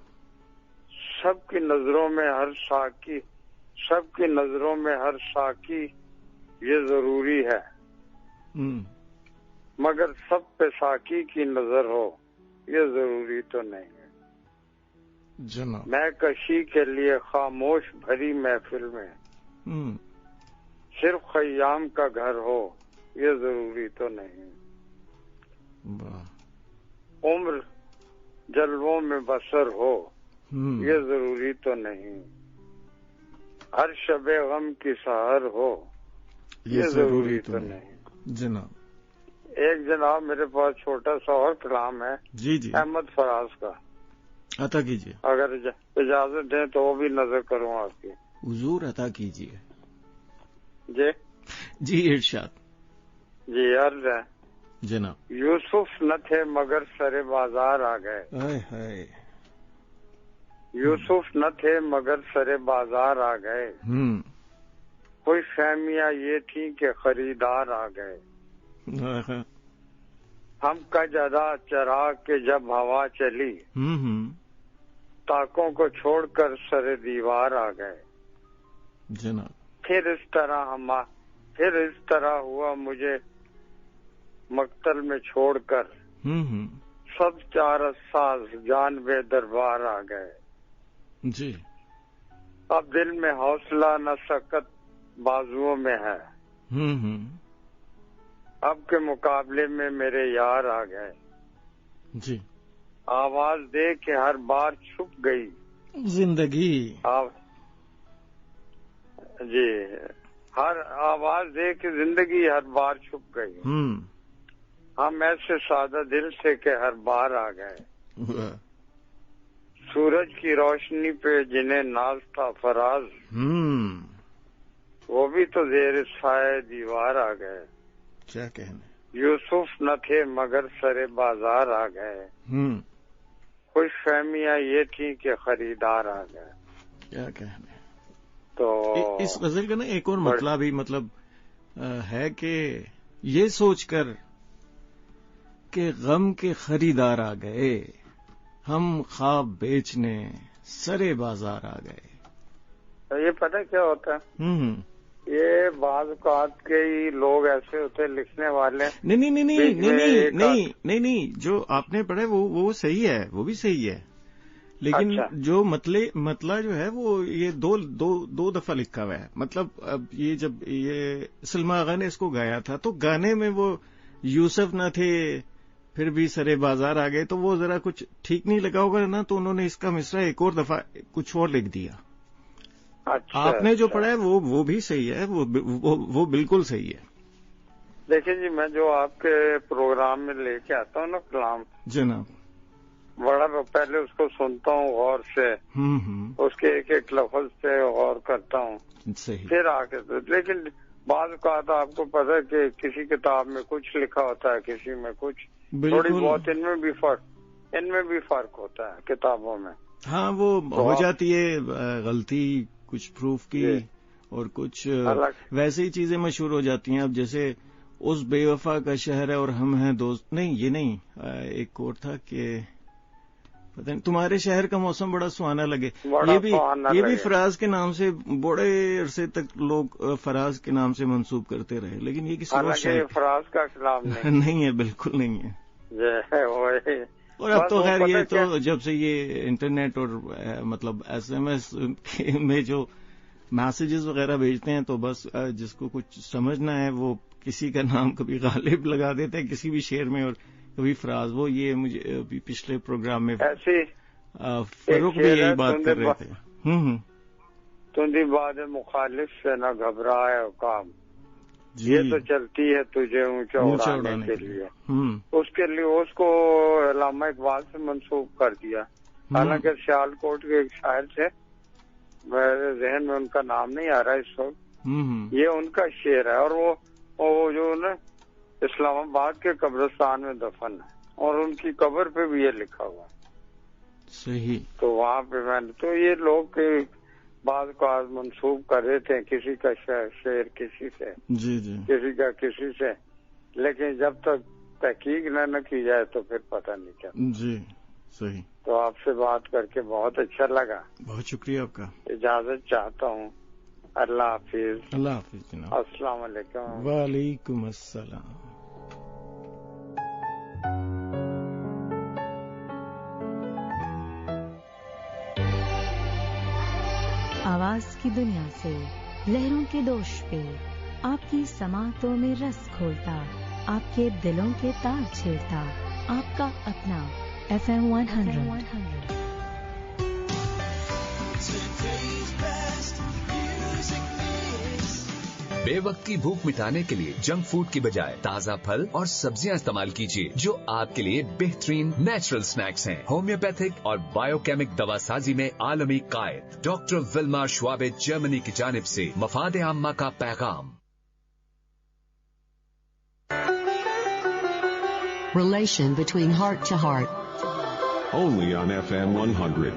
[SPEAKER 8] सबकी नजरों में हर साकी, सबकी नजरों में हर साकी ये जरूरी है, मगर सब पे साकी की नजर हो ये जरूरी तो नहीं है।
[SPEAKER 1] जनाब।
[SPEAKER 8] मैं कशी के लिए खामोश भरी महफिल में सिर्फ खयाम का घर हो ये जरूरी तो नहीं। उम्र जलवों में बसर हो ये जरूरी तो नहीं। हर शबे गम की सहर हो ये जरूरी तो नहीं।
[SPEAKER 1] जनाब।
[SPEAKER 8] एक जनाब मेरे पास छोटा सा और कलाम है।
[SPEAKER 1] जी जी।
[SPEAKER 8] अहमद फराज का
[SPEAKER 1] अता कीजिए।
[SPEAKER 8] अगर इजाजत दें तो वो भी नजर करूँ आपकी।
[SPEAKER 1] हुजूर अता कीजिए।
[SPEAKER 8] जी
[SPEAKER 1] जी इरशाद।
[SPEAKER 8] जी अर्ज है।
[SPEAKER 1] जनाब।
[SPEAKER 8] यूसुफ न थे मगर सरे बाजार आ गए। यूसुफ न थे मगर सरे बाजार आ गए, कोई फहमियां ये थी कि खरीदार आ गए। हम का ज्यादा चरा के जब हवा चली, ताकों को छोड़कर सरे दीवार आ गए।
[SPEAKER 1] जनाब।
[SPEAKER 8] फिर इस तरह हुआ मुझे मक्तल में छोड़कर, सब चार साज जान बे दरबार आ गए।
[SPEAKER 1] जी।
[SPEAKER 8] अब दिल में हौसला न सकत बाजुओं में है, अब के मुकाबले में मेरे यार आ गए।
[SPEAKER 1] जी।
[SPEAKER 8] आवाज दे के हर बार छुप गई
[SPEAKER 1] जिंदगी।
[SPEAKER 8] जी, हर आवाज दे के जिंदगी हर बार छुप गई। हम ऐसे सादा दिल से के हर बार आ गए। सूरज की रोशनी पे जिन्हें नाज था फराज, वो भी तो जेर साए दीवार आ गए।
[SPEAKER 1] क्या कहने।
[SPEAKER 8] यूसुफ न थे मगर सरे बाजार आ गए। खुश फहमियां ये थी कि खरीदार आ गए।
[SPEAKER 1] क्या कहने।
[SPEAKER 8] तो
[SPEAKER 1] इस गजल का ना एक और मतलब ही मतलब है कि ये सोचकर कि गम के खरीदार आ गए, हम ख्वाब बेचने सरे बाजार आ गए।
[SPEAKER 8] तो ये पता क्या होता है, ये बाज़ औक़ात के ही लोग ऐसे होते हैं लिखने वाले।
[SPEAKER 1] नहीं, जो आपने पढ़ा है वो सही है, वो भी सही है, लेकिन जो मतला जो है वो ये दो दफा लिखा हुआ है। मतलब अब ये जब ये सलमा आगा ने इसको गाया था तो गाने में वो यूसुफ न थे फिर भी सरे बाजार आ गए, तो वो जरा कुछ ठीक नहीं लगा होगा ना, तो उन्होंने इसका मिसरा एक और दफा कुछ और लिख दिया। आपने जो पढ़ा है वो भी सही है, वो बिल्कुल सही है।
[SPEAKER 8] देखिए जी, मैं जो आपके प्रोग्राम में लेके आता हूँ ना कलाम
[SPEAKER 1] जनाब,
[SPEAKER 8] बड़ा पहले उसको सुनता हूँ गौर से, उसके एक एक लफ्ज से गौर करता हूँ, फिर आके तो। लेकिन बाज़ औक़ात आपको पता है कि किसी किताब में कुछ लिखा होता है, किसी में कुछ, थोड़ी बहुत इनमें भी फर्क होता है किताबों में।
[SPEAKER 1] हाँ, वो हो जाती है गलती कुछ प्रूफ की, और कुछ वैसे ही चीजें मशहूर हो जाती हैं। अब जैसे उस बेवफा का शहर है और हम हैं दोस्त, नहीं ये नहीं, एक और था कि पता नहीं, तुम्हारे शहर का मौसम बड़ा सुहाना लगे, ये भी फराज के नाम से बड़े अरसे तक लोग फराज के नाम से मंसूब करते रहे, लेकिन ये किसी और शहर
[SPEAKER 8] फराज का खिलाफ
[SPEAKER 1] नहीं है, बिल्कुल नहीं है। और अब तो खैर ये तो जब से ये इंटरनेट और मतलब SMS में जो मैसेजेस वगैरह भेजते हैं, तो बस जिसको कुछ समझना है वो किसी का नाम कभी गालिब लगा देते हैं किसी भी शेर में, और कभी फराज। वो ये मुझे अभी पिछले प्रोग्राम में फरूक भी यही बात कर रहे थे।
[SPEAKER 8] तुंदी बाद मुखालिफ से न घबराए काम, ये तो चलती है तुझे ऊंचा उड़ाने के लिए। उसके लिए उसको अल्लामा इकबाल से मंसूब कर दिया। हालांकि सियालकोट के एक शायर थे, मेरे जहन में उनका नाम नहीं आ रहा इस वक्त, ये उनका शेर है। और वो जो ना इस्लामाबाद के कब्रिस्तान में दफन है, और उनकी कब्र पे भी ये लिखा हुआ।
[SPEAKER 1] सही।
[SPEAKER 8] तो वहाँ पे मैंने तो ये लोग बाज़ को आज मंसूब कर रहे थे, किसी का शेर किसी से,
[SPEAKER 1] जी,
[SPEAKER 8] किसी का किसी से, लेकिन जब तक तहकीक न की जाए तो फिर पता नहीं चलता।
[SPEAKER 1] जी सही।
[SPEAKER 8] तो आपसे बात करके बहुत अच्छा लगा,
[SPEAKER 1] बहुत शुक्रिया आपका।
[SPEAKER 8] इजाजत चाहता हूँ, अल्लाह हाफिज।
[SPEAKER 1] अल्लाह हाफिज जनाब।
[SPEAKER 8] अस्सलाम वालेकुम।
[SPEAKER 1] वालेकुम अस्सलाम।
[SPEAKER 10] आवाज की दुनिया से, लहरों के दोष पे, आपकी समातों में रस घोलता, आपके दिलों के तार छेड़ता, आपका अपना FM 100।
[SPEAKER 5] बेवक्त की भूख मिटाने के लिए जंक फूड की बजाय ताज़ा फल और सब्जियां इस्तेमाल कीजिए, जो आपके लिए बेहतरीन नेचुरल स्नैक्स हैं। होम्योपैथिक और बायोकेमिक दवासाजी में आलमी कायद डॉक्टर विल्मार श्वाबे जर्मनी की जानिब से मफाद आम्मा का पैगाम।
[SPEAKER 6] Relation between heart to heart.
[SPEAKER 7] Only on FM 100.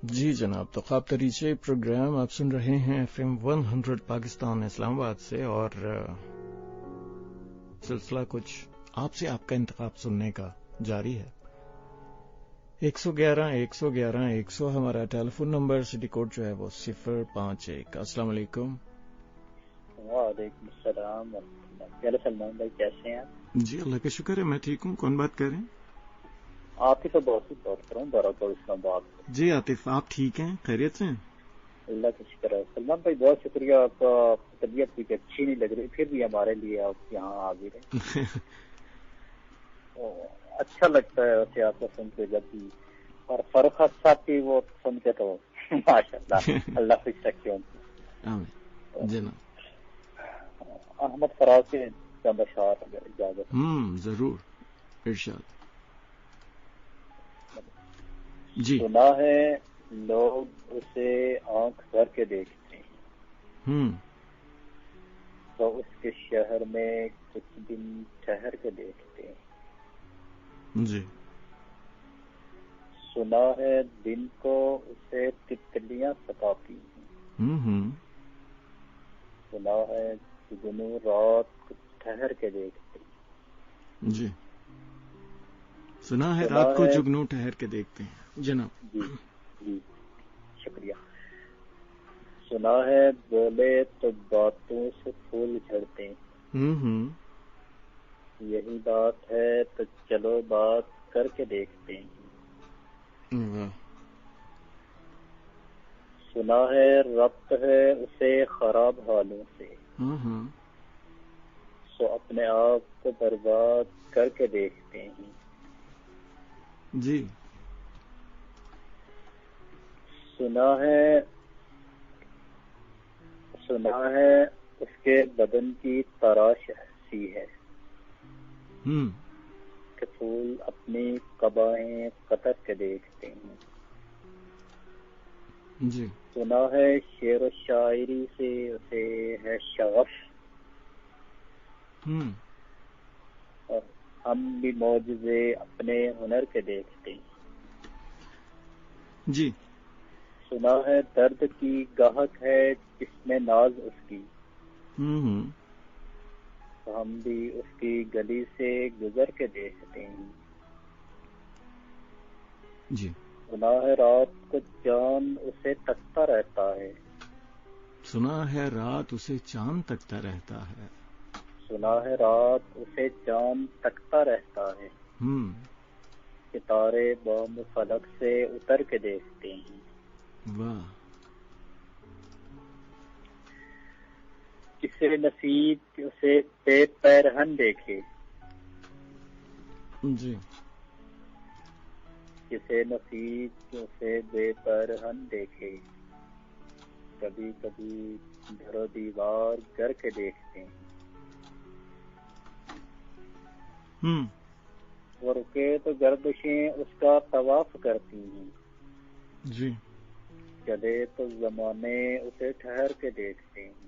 [SPEAKER 1] जी जनाब, तो ख्वाब तरीके प्रोग्राम आप सुन रहे हैं FM 100 पाकिस्तान इस्लामाबाद से, और सिलसिला कुछ आपसे आपका इंतखाब सुनने का जारी है। 111 111 100 हमारा टेलीफोन नंबर, सिटी कोड जो है वो 051। अस्सलाम वालेकुम।
[SPEAKER 12] वालेकुम सलाम। सलमान भाई कैसे हैं आप?
[SPEAKER 1] जी अल्लाह का शुक्र है, मैं ठीक हूँ। कौन बात कर रहे हैं?
[SPEAKER 12] आतिफ अब्बासी बात कर रहा हूँ बाराकोट इस्लामाबाद।
[SPEAKER 1] जी आतिफ, आप ठीक हैं, खैरियत से?
[SPEAKER 12] अल्लाह का शुक्र है। सलमान भाई बहुत शुक्रिया आपका, तबीयत कुछ अच्छी नहीं लग रही, फिर भी हमारे लिए आप यहाँ आ गए रहे। अच्छा लगता है वैसे आपको सुन के जब भी, और फरखत साहब की वो सुन के तो माशाल्लाह अल्लाह खुश रखे। अहमद फराज के चंद अशआर इजाजत।
[SPEAKER 1] जरूर इरशाद। जी।
[SPEAKER 12] सुना है लोग उसे आंख भर के देखते हैं, तो उसके शहर में कुछ दिन ठहर के देखते हैं।
[SPEAKER 1] जी।
[SPEAKER 12] सुना है दिन को उसे तितलियां सताती हैं, सुना है जुगनू रात कुछ ठहर के देखते हैं।
[SPEAKER 1] जी। सुना है रात को जुगनू ठहर के देखते हैं जनाब।
[SPEAKER 12] जी जी शुक्रिया। सुना है बोले तो बातों से फूल झड़ते हैं, यही बात है तो चलो बात करके देखते हैं। सुना है रब्त है उसे खराब हालों से, सो अपने आप को बर्बाद करके देखते हैं।
[SPEAKER 1] जी।
[SPEAKER 12] सुना है उसके बदन की तराश सी है, कि फूल अपनी कबाएं कतर के देखते हैं।
[SPEAKER 1] जी।
[SPEAKER 12] सुना है शेर व शायरी से उसे है शगफ, और हम भी मौजूदे अपने हुनर के देखते हैं।
[SPEAKER 1] जी।
[SPEAKER 12] सुना है दर्द की गाहक है जिसमें नाज उसकी, तो हम भी उसकी गली से गुजर के देखते हैं।
[SPEAKER 1] जी।
[SPEAKER 12] सुना है रात को चांद उसे तकता रहता है,
[SPEAKER 1] सुना है रात उसे चांद तकता रहता है,
[SPEAKER 12] सुना है रात उसे चांद तकता रहता है। सितारे बम फलक से उतर के देखते हैं।
[SPEAKER 1] वाह।
[SPEAKER 12] किसे नसीब उसे बेपैरहन देखे,
[SPEAKER 1] जी।
[SPEAKER 12] किसे नसीब उसे बेपैरहन देखे, कभी कभी दरो दीवार करके देखते हैं। वो रुके तो गर्दिशें उसका तवाफ करती हैं,
[SPEAKER 1] जी।
[SPEAKER 12] चले तो जमाने उसे ठहर के देखते हैं।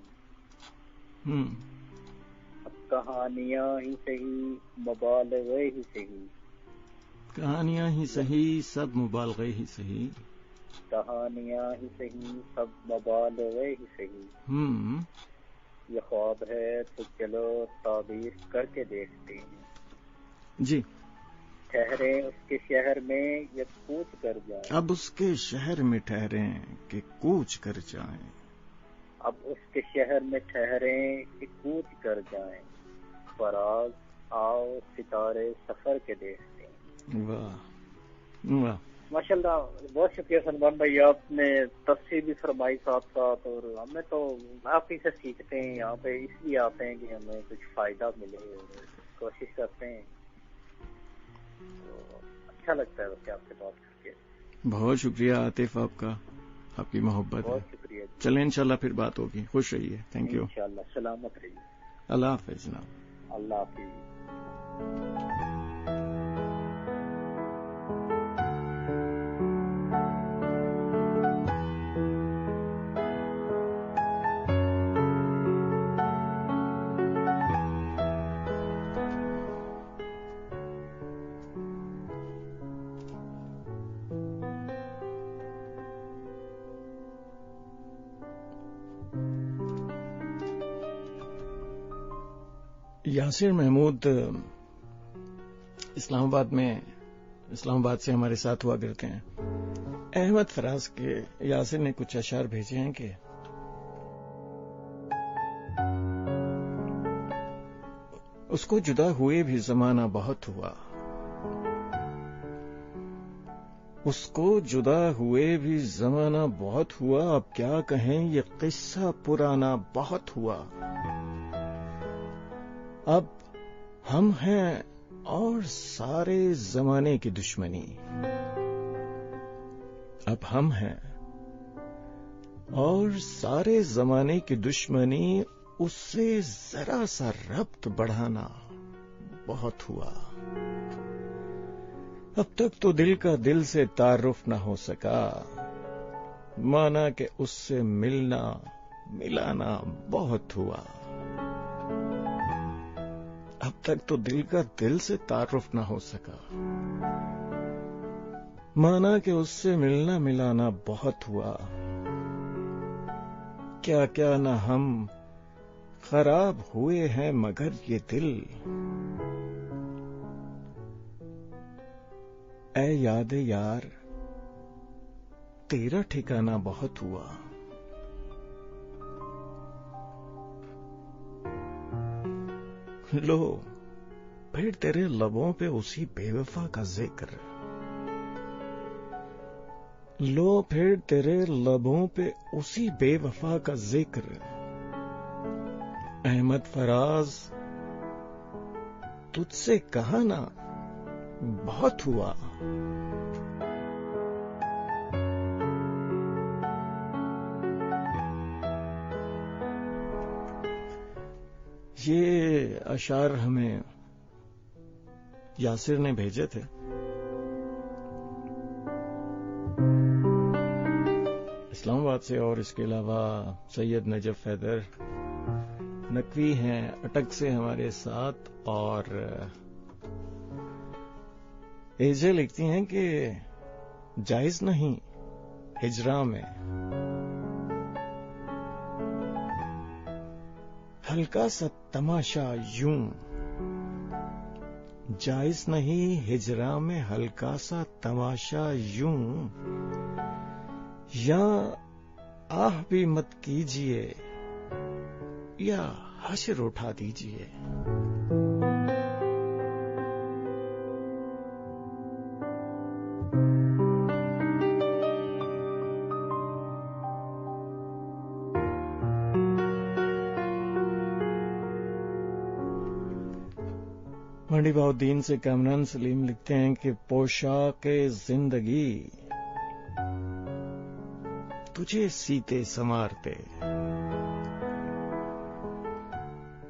[SPEAKER 12] अब कहानियां ही सही मुबालगे ही सही,
[SPEAKER 1] कहानियां ही सही सब मुबालगे ही सही,
[SPEAKER 12] कहानियां ही सही सब मुबालगे ही सही। ये ख्वाब है तो चलो ताबीर करके देखते हैं।
[SPEAKER 1] जी।
[SPEAKER 12] ठहरे उसके शहर में ये कूच कर जाए,
[SPEAKER 1] अब उसके शहर में ठहरे कि कूच कर जाएं,
[SPEAKER 12] अब उसके शहर में ठहरे कि कूच कर जाएं, फराज आओ सितारे सफर के देखते हैं।
[SPEAKER 1] वाह वाह
[SPEAKER 12] माशाल्लाह, बहुत शुक्रिया सलमान भाई, आपने तफसीर भी फरमाई साथ साथ, और हमें तो आप ही से सीखते हैं, यहाँ पे इसलिए आते हैं कि हमें कुछ फायदा मिले, कोशिश करते हैं, तो अच्छा लगता है वैसे आपसे बात करके।
[SPEAKER 1] बहुत शुक्रिया आतिफ आपका, आपकी मोहब्बत है।
[SPEAKER 12] बहुत शुक्रिया।
[SPEAKER 1] चलें इंशाल्लाह फिर बात होगी, खुश रहिए। Thank you.
[SPEAKER 12] इंशाल्लाह सलामत रहिए।
[SPEAKER 1] अल्लाह हाफिज जनाब।
[SPEAKER 12] अल्लाह हाफिज।
[SPEAKER 1] यासिर महमूद इस्लामाबाद से हमारे साथ हुआ करते हैं। अहमद फराज के यासिर ने कुछ अशार भेजे हैं कि उसको जुदा हुए भी जमाना बहुत हुआ, उसको जुदा हुए भी जमाना बहुत हुआ, अब क्या कहें ये किस्सा पुराना बहुत हुआ। अब हम हैं और सारे जमाने की दुश्मनी, अब हम हैं और सारे जमाने की दुश्मनी, उससे जरा सा रब्त बढ़ाना बहुत हुआ। अब तक तो दिल का दिल से तारुफ न हो सका, माना कि उससे मिलना मिलाना बहुत हुआ। अब तक तो दिल का दिल से तारुफ न हो सका, माना कि उससे मिलना मिलाना बहुत हुआ। क्या क्या न हम खराब हुए हैं मगर ये दिल, ऐ याद यार तेरा ठिकाना बहुत हुआ। लो फिर तेरे लबों पे उसी बेवफा का जिक्र, लो फिर तेरे लबों पे उसी बेवफा का जिक्र। अहमद फराज तुझसे कहा ना बहुत हुआ। ये अशार हमें यासिर ने भेजे थे। इस्लामाबाद से, और इसके अलावा सैयद नजफ हैदर नकवी हैं अटक से हमारे साथ, और एजे लिखती हैं कि जायज नहीं हिजरा में हल्का सा तमाशा यूं, जायज नहीं हिजरा में हल्का सा तमाशा यूं, या आह भी मत कीजिए या हश्र उठा दीजिए। मंडीबाउद्दीन से कामरान सलीम लिखते हैं कि पोशाके जिंदगी तुझे सीते संवारते,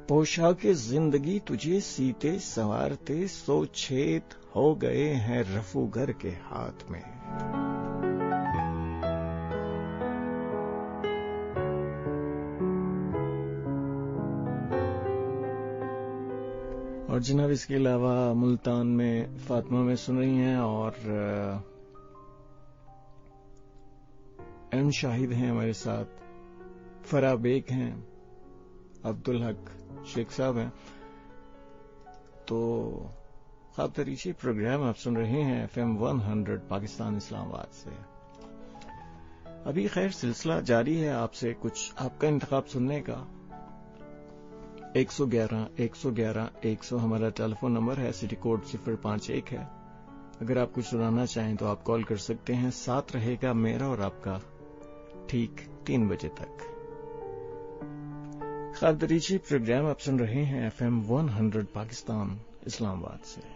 [SPEAKER 1] पोशाके जिंदगी तुझे सीते संवारते, सो छेद हो गए हैं रफूगर के हाथ में। और जनाब इसके अलावा मुल्तान में फातिमा में सुन रही हैं, और एम शाहिद हैं हमारे साथ, फरा बेग हैं, अब्दुल हक शेख साहब हैं। तो ख्वाब दरीची प्रोग्राम आप सुन रहे हैं FM 100 पाकिस्तान इस्लामाबाद से। अभी खैर सिलसिला जारी है आपसे कुछ आपका इंतखाब सुनने का। 111 111 100 हमारा टेलीफोन नंबर है, सिटी कोड 051 है। अगर आप कुछ सुनाना चाहें तो आप कॉल कर सकते हैं। साथ रहेगा मेरा और आपका ठीक 3 बजे तक। ख्वाब दरीची प्रोग्राम आप सुन रहे हैं FM 100 पाकिस्तान इस्लामाबाद से।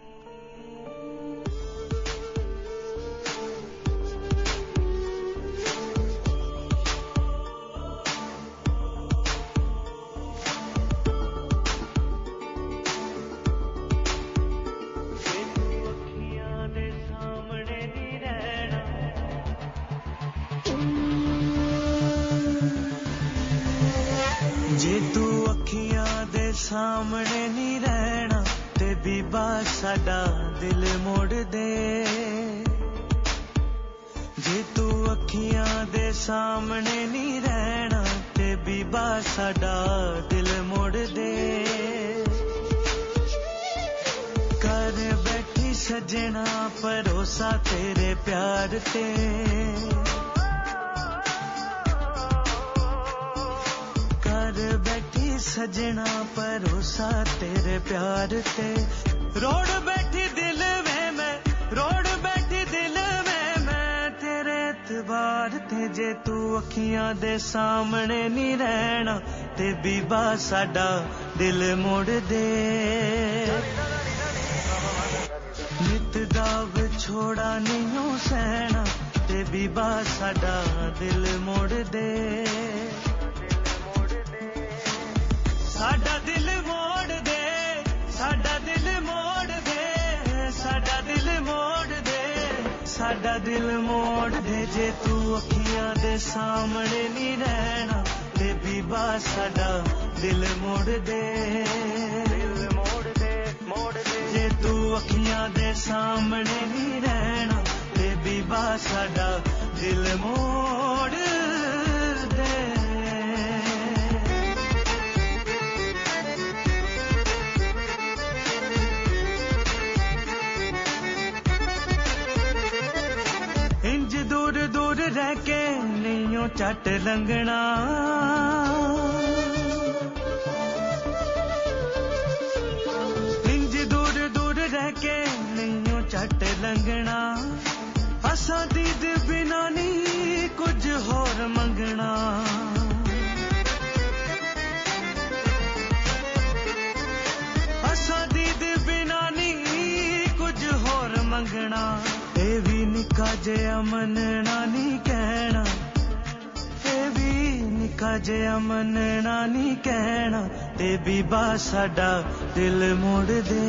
[SPEAKER 2] सामने नहीं रहना ते बीबा साडा दिल मोड़ दे, जे तू अखियां दे सामने नहीं रहना ते बीबा साडा दिल मोड़ दे। कर बैठी सजना भरोसा तेरे प्यार ते, सजना भरोसा तेरे प्यार ते। रोड बैठी दिल में मैं, रोड बैठी दिल में मैं, जे तू अखियां दे सामने नहीं रहना ते बीबा साडा दिल मोड़ दे नित दा विछोड़ा नहीं सहना ते बीबा साडा दिल मोड़ दे साडा दिल मोड़ दे साडा दिल मोड़ दे साडा दिल मोड़ दे साडा दिल मोड़ दे जे तू अखियां दे सामने नहीं रहना ते बीबा साडा दिल मोड़ दे जे तू अखियां दे सामने नहीं रहना ते बीबा साडा दिल मोड़ दे इंज दूर दूर रह के नहीं झट लंघना इंज दूर दूर रह के नहीं झट लंघना असां दीद बिना नहीं कुछ होर मंगना असां दीद बिना नहीं कुछ होर मंगना ए भी निका जे अमन नानी कहना ए भी निका जे अमन नानी कहना ते बीबा साडा दिल मोड़ दे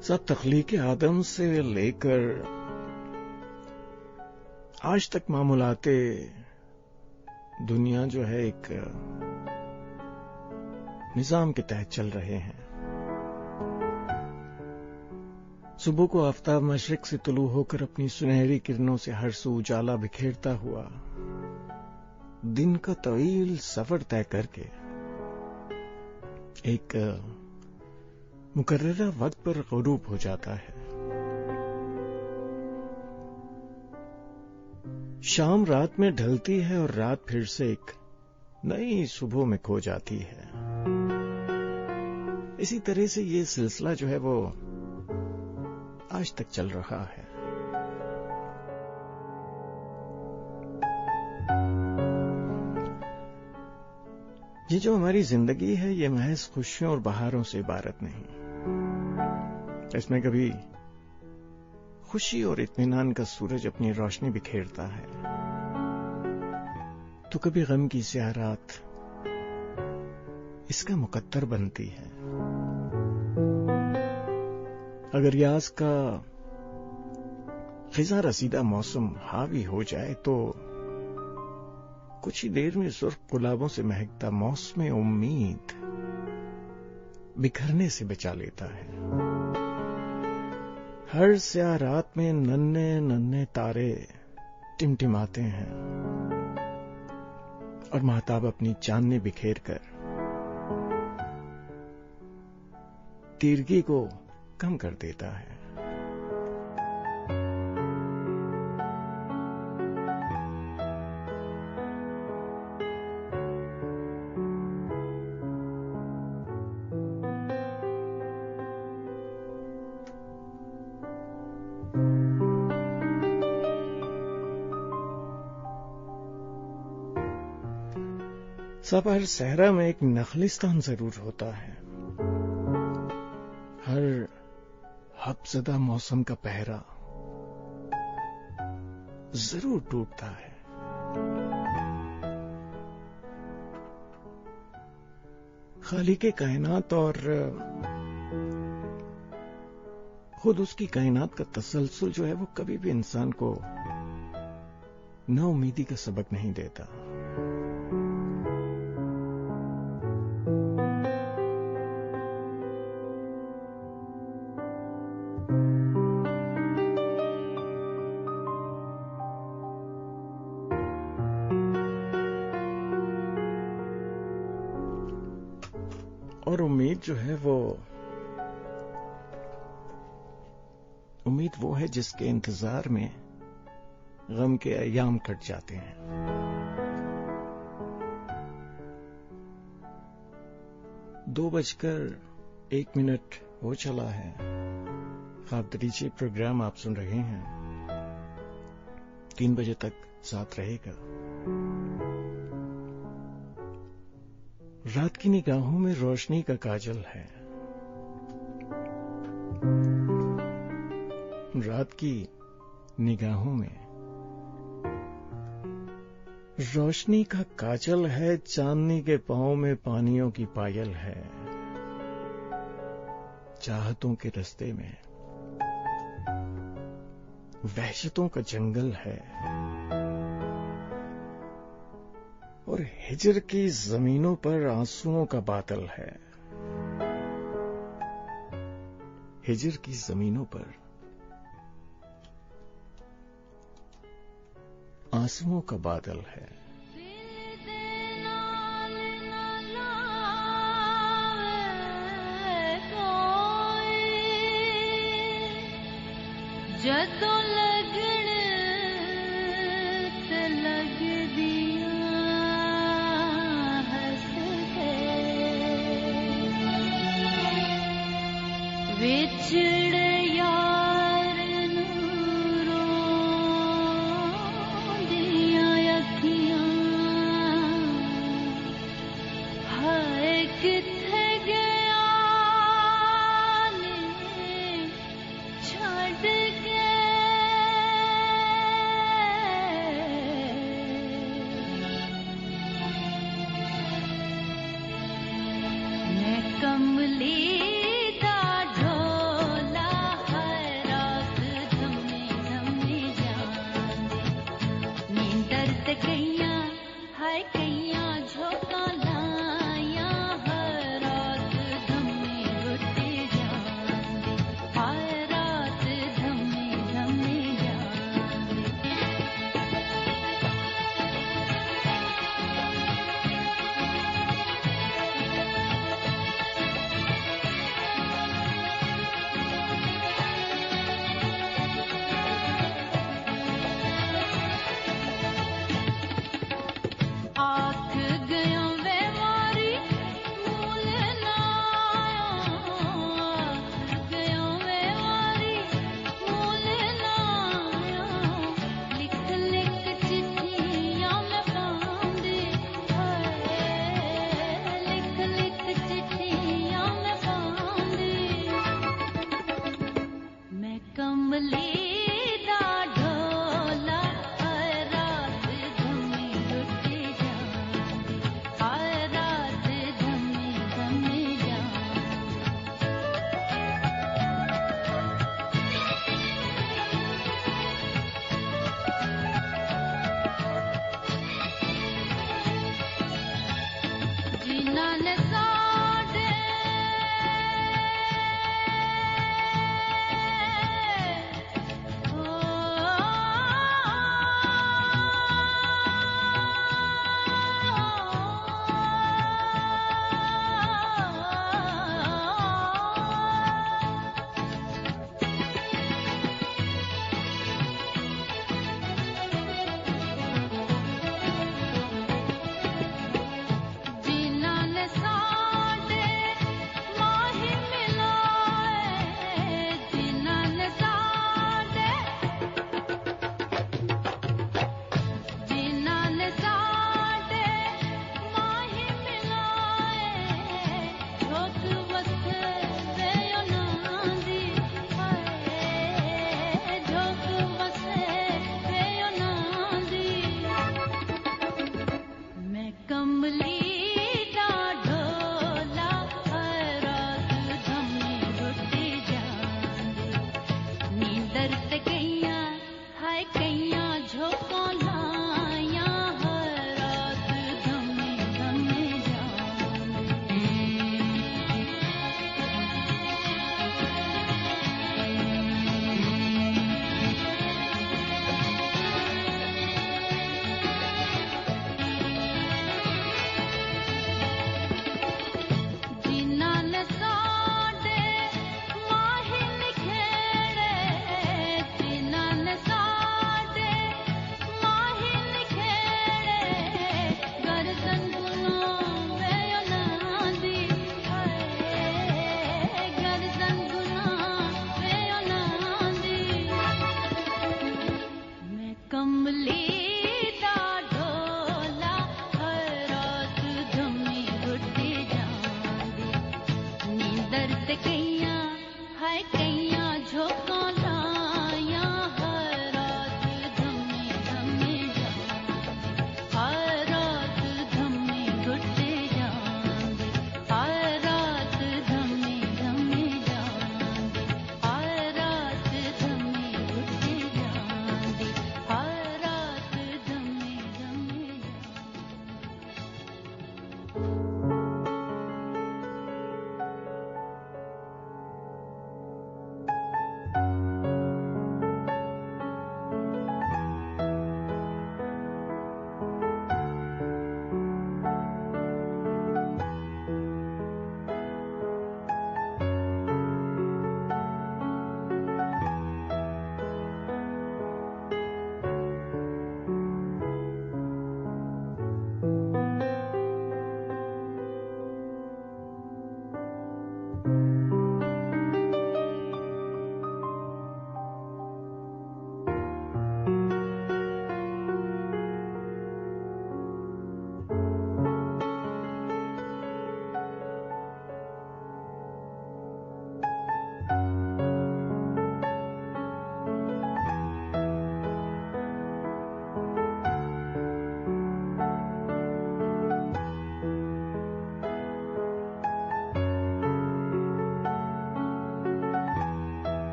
[SPEAKER 1] सब तख्लीक आदम से लेकर आज तक मामूलाते दुनिया जो है एक निजाम के तहत चल रहे हैं। सुबह को आफताब मशरिक से तुलू होकर अपनी सुनहरी किरणों से हर सू उजाला बिखेरता हुआ दिन का तवील सफर तय करके एक मुकर्ररा वक्त पर ग़ुरूब हो जाता है। शाम रात में ढलती है और रात फिर से एक नई सुबह में खो जाती है। इसी तरह से ये सिलसिला जो है वो आज तक चल रहा है। ये जो हमारी जिंदगी है ये महज खुशियों और बहारों से इबारत नहीं। इसमें कभी खुशी और इत्मीनान का सूरज अपनी रोशनी बिखेरता है तो कभी गम की स्याह रात इसका मुकद्दर बनती है। अगर यास का खिजा रसीदा मौसम हावी हो जाए तो कुछ ही देर में सुर्ख गुलाबों से महकता मौसम उम्मीद बिखरने से बचा लेता है। हर स्याह रात में नन्हे नन्हे तारे टिमटिमाते हैं और महताब अपनी चांदनी बिखेर कर तीरगी को कम कर देता है। सब हर सहरा में एक नखलिस्तान जरूर होता है। हर हफ्ज़दा मौसम का पहरा जरूर टूटता है। खालिके कायनात और खुद उसकी कायनात का तसलसल जो है वो कभी भी इंसान को नाउमीदी का सबक नहीं देता। और उम्मीद जो है उम्मीद वो है जिसके इंतजार में गम के अय्याम कट जाते हैं। दो बजकर 1 मिनट हो चला है। ख्वाब दरीचे प्रोग्राम आप सुन रहे हैं। 3 बजे तक साथ रहेगा। रात की निगाहों में रोशनी का काजल है। रात की निगाहों में रोशनी का काजल है। चांदनी के पांव में पानियों की पायल है। चाहतों के रास्ते में वहशतों का जंगल है। और हिजर की जमीनों पर आंसुओं का बादल है। हिजर की जमीनों पर आंसुओं का बादल है।
[SPEAKER 11] जदों लगण ते लग दिया हंस के विछड़ यार नूरों दिया अखियां हाय किथे गया ने छड़ के मैं कमली दा ढोला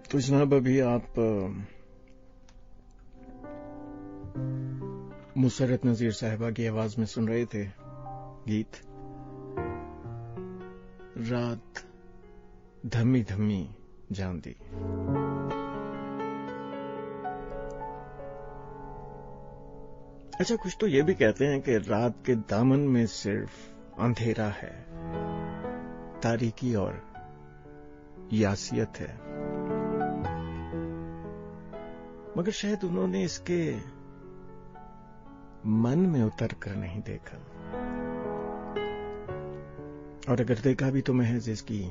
[SPEAKER 1] तो जनाब अभी आप मुसरत नजीर साहिबा की आवाज में सुन रहे थे गीत रात धमी धमी जांदी। अच्छा, कुछ तो ये भी कहते हैं कि रात के दामन में सिर्फ अंधेरा है, तारीकी और यासियत है, मगर शायद उन्होंने इसके मन में उतर कर नहीं देखा, और अगर देखा भी तो महज इसकी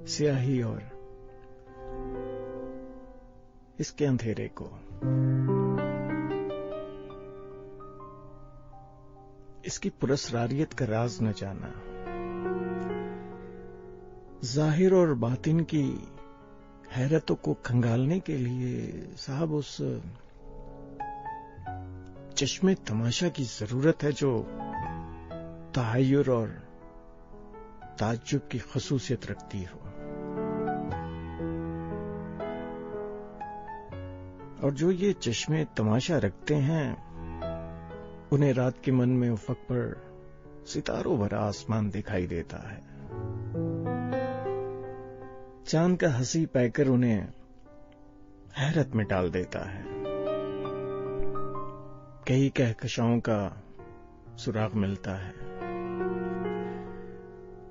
[SPEAKER 1] स्याही और इसके अंधेरे को। इसकी पुरस्रारियत का राज न जाना, जाहिर और बातिन की हैरतों को खंगालने के लिए साहब उस चश्मे तमाशा की जरूरत है जो तहय्युर और ताज्जुब की खसूसियत रखती हो, और जो ये चश्मे तमाशा रखते हैं उन्हें रात के मन में उफक पर सितारों भरा आसमान दिखाई देता है। चांद का हंसी पैकर उन्हें हैरत में डाल देता है। कई कहकशाओं का सुराग मिलता है,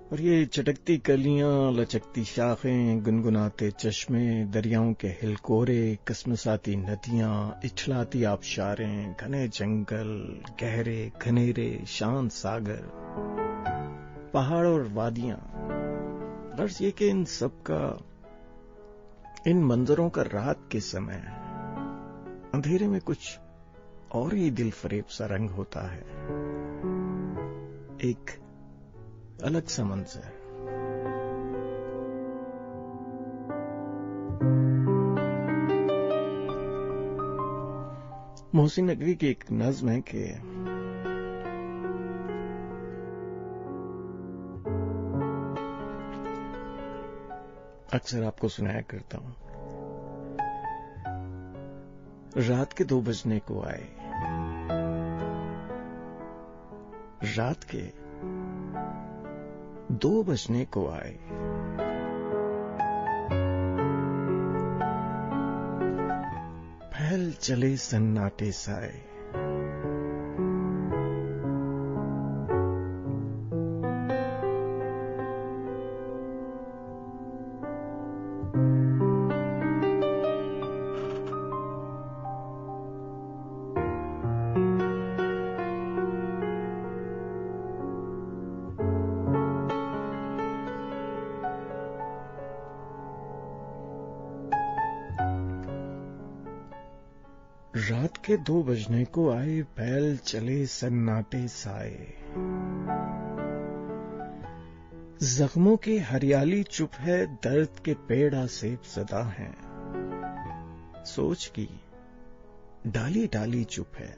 [SPEAKER 1] और ये चटकती कलियां, लचकती शाखें, गुनगुनाते चश्मे, दरियाओं के हिलकोरे, कसमसाती नदियां, इछलाती आबशारें, घने जंगल, गहरे घनेरे शांत सागर, पहाड़ और वादियां। गर्ज ये कि इन सब का, इन मंजरों का रात के समय अंधेरे में कुछ और ही दिल फरेब सा रंग होता है, एक अलग सा मंजर। मोहसिन नकवी की एक नज्म है कि अक्सर आपको सुनाया करता हूं। रात के 2 बजने को आए, रात के 2 बजने को आए, फैल चले सन्नाटे साए, रात के 2 बजने को आए, फैल चले सन्नाटे साए, जख्मों की हरियाली चुप है, दर्द के पेड़ आसेब सदा हैं, सोच की डाली डाली चुप है,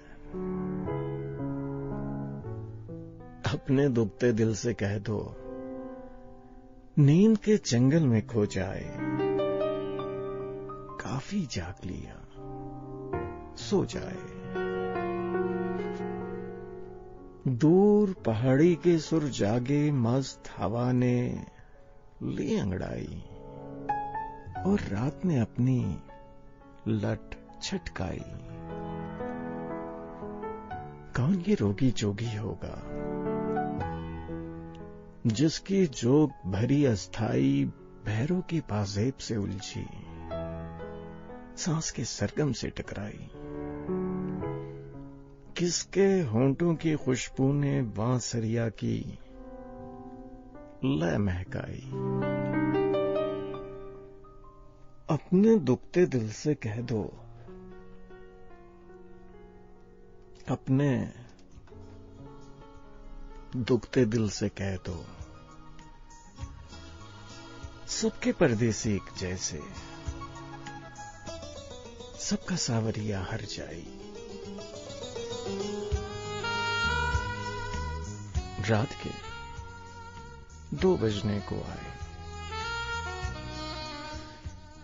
[SPEAKER 1] अपने दुखते दिल से कह दो, नींद के जंगल में खो जाए, काफी जाग लिया सो जाए, दूर पहाड़ी के सुर जागे, मस्त हवा ने ली अंगड़ाई, और रात ने अपनी लट छटकाई, कौन ये रोगी जोगी होगा, जिसकी जोग भरी अस्थाई भैरों की पाजेब से उलझी, सांस के सरगम से टकराई, किसके होंठों की खुशबू ने बांसुरिया की लय महकाई, अपने दुखते दिल से कह दो, अपने दुखते दिल से कह दो, सबके परदेसी एक जैसे, सबका सावरिया हर जाई, रात के 2 बजने को आए,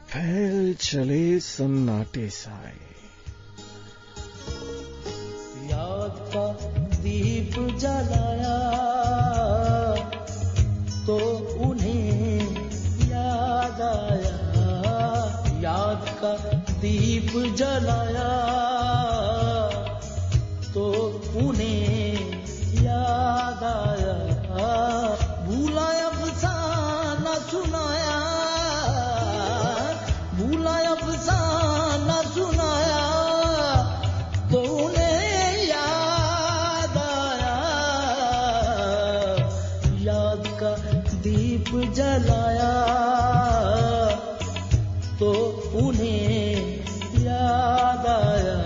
[SPEAKER 1] फैल चले सन्नाटे साए,
[SPEAKER 2] याद का दीप जलाया तो उन्हें याद आया, याद का दीप जलाया तो उन्हें याद आया, भूला अफसाना सुनाया, भूला अफसाना सुनाया तो उन्हें याद आया, याद का दीप जलाया तो उन्हें याद आया,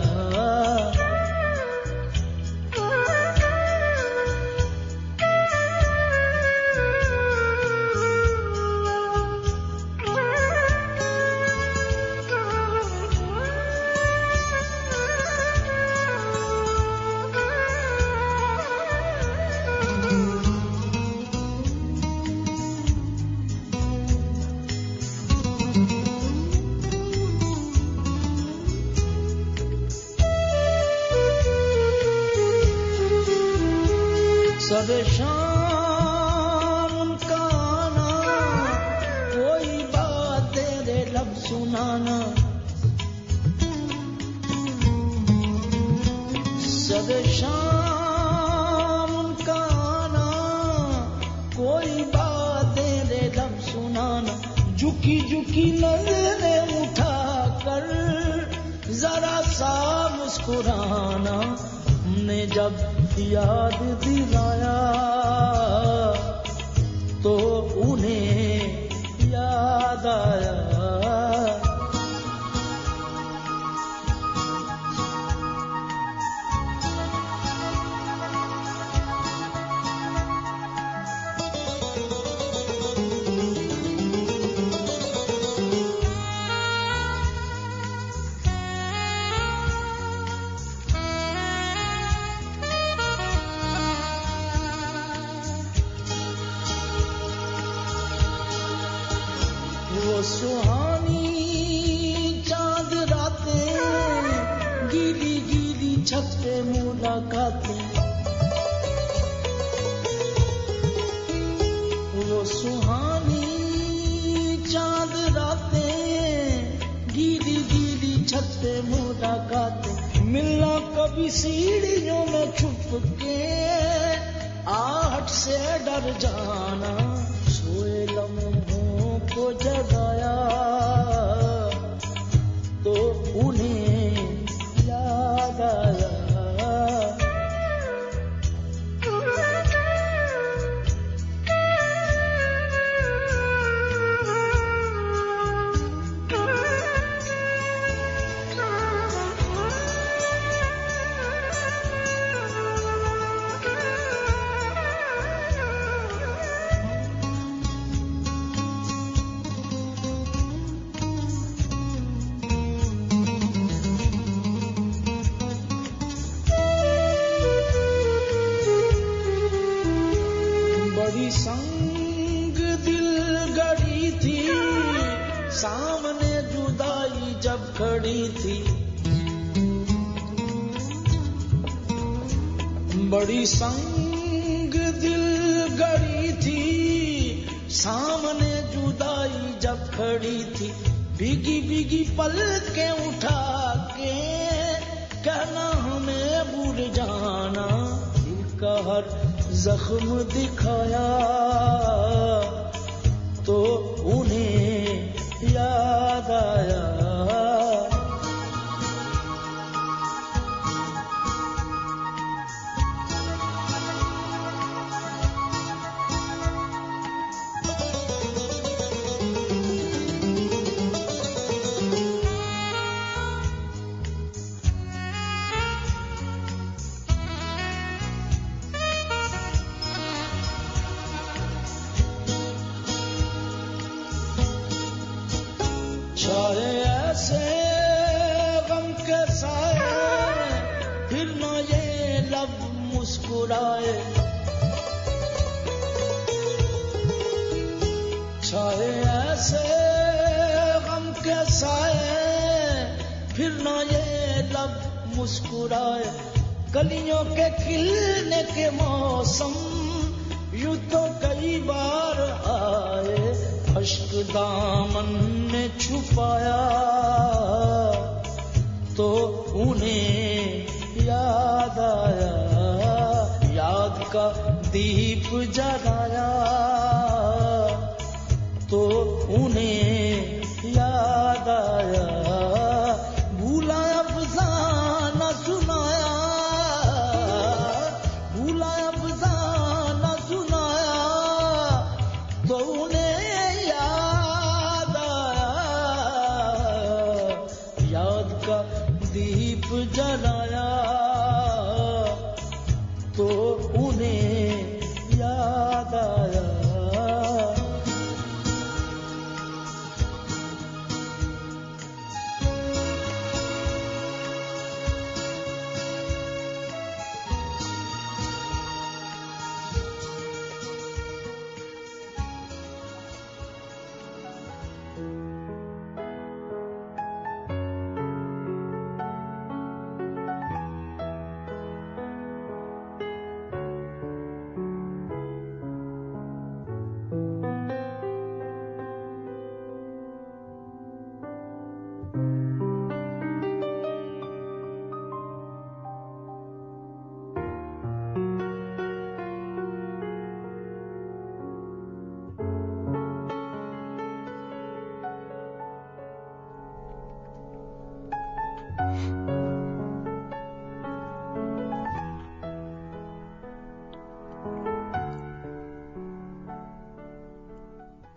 [SPEAKER 2] सब शाम उनका आना, कोई बात तेरे लब सुनाना, सब शाम उनका आना, कोई बात तेरे लब सुनाना, झुकी झुकी नजरें उठा कर जरा सा मुस्कुराना, हमने जब याद दिलाया तो उन्हें याद आया,
[SPEAKER 13] मुलाकातें, मिलना कभी सीढ़ियों में छुप के, आहट से डर जाना, सोए लम्हों को जगाया तो उन्हें याद आया। संग दिल गड़ी थी, सामने जुदाई जब खड़ी थी, बड़ी संग दिल गड़ी थी, सामने जुदाई जब खड़ी थी, भीगी भीगी पलकें उठा के कहना हमें भूल जाना, दिल का हर जख्म दिखाया तो उन्हें याद आया। छाए ऐसे गम के साए, फिर न ये लब मुस्कुराए, छाए ऐसे गम के साए, फिर न ये लब मुस्कुराए, कलियों के खिलने के मौसम यूं तो कई बार आए, अश्क दामन ने छुपाया तो उन्हें याद आया, याद का दीप जलाया तो उन्हें याद आया, भूला अफसाना सुनाया, भूला अफसाना सुनाया तो उन्हें दीप जलाया तो उन्हें याद आया।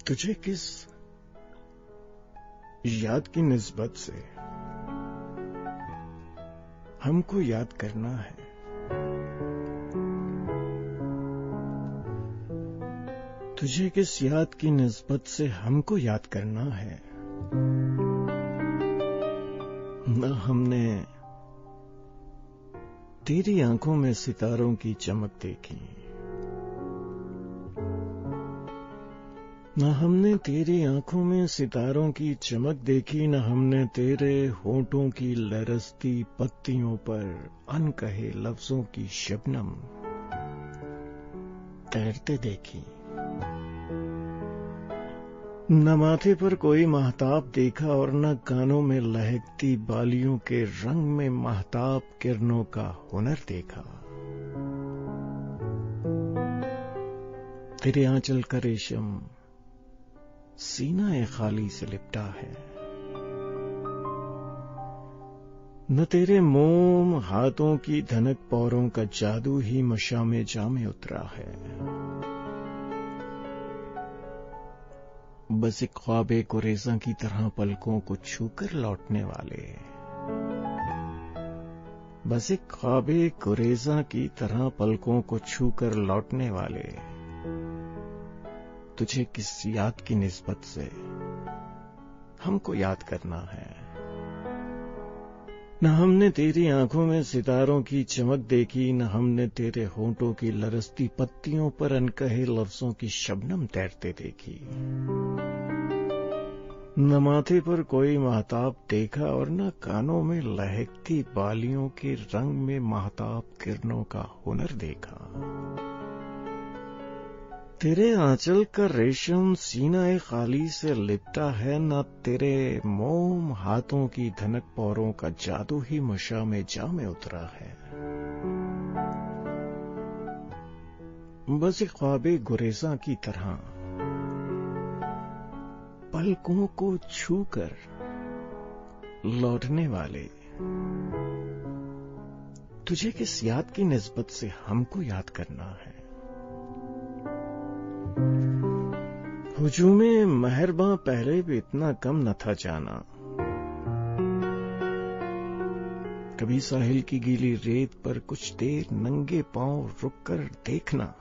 [SPEAKER 1] तुझे किस याद की निस्बत से हमको याद करना है, तुझे किस याद की निस्बत से हमको याद करना है, न हमने तेरी आंखों में सितारों की चमक देखी, न हमने तेरी आंखों में सितारों की चमक देखी, न हमने तेरे होठों की लरसती पत्तियों पर अनकहे लफ्जों की शबनम तैरते देखी, न माथे पर कोई महताब देखा और न कानों में लहकती बालियों के रंग में महताब किरणों का हुनर देखा। तेरे आंचल का रेशम सीना ए खाली से लिपटा है, न तेरे मोम हाथों की धनक पौरों का जादू ही मशामे जामे उतरा है। बस एक ख्वाबे कुरेज़ा की तरह पलकों को छूकर लौटने वाले, बस एक ख्वाबे कुरेज़ा की तरह पलकों को छूकर लौटने वाले, तुझे किस याद की निस्बत से हमको याद करना है। न हमने तेरी आंखों में सितारों की चमक देखी, न हमने तेरे होंठों की लरसती पत्तियों पर अनकहे लफ्जों की शबनम तैरते देखी। न माथे पर कोई महताब देखा और न कानों में लहकती बालियों के रंग में महताब किरणों का हुनर देखा। तेरे आंचल का रेशम सीना ए खाली से लिपटा है, न तेरे मोम हाथों की धनक पौरों का जादू ही मशा में जामे उतरा है। बस एक ख्वाबे गुरेज़ा की तरह पलकों को छूकर लौटने वाले, तुझे किस याद की निस्बत से हमको याद करना है। हुजूमे मेहरबां पहले भी इतना कम न था जाना, कभी साहिल की गीली रेत पर कुछ देर नंगे पांव रुककर देखना,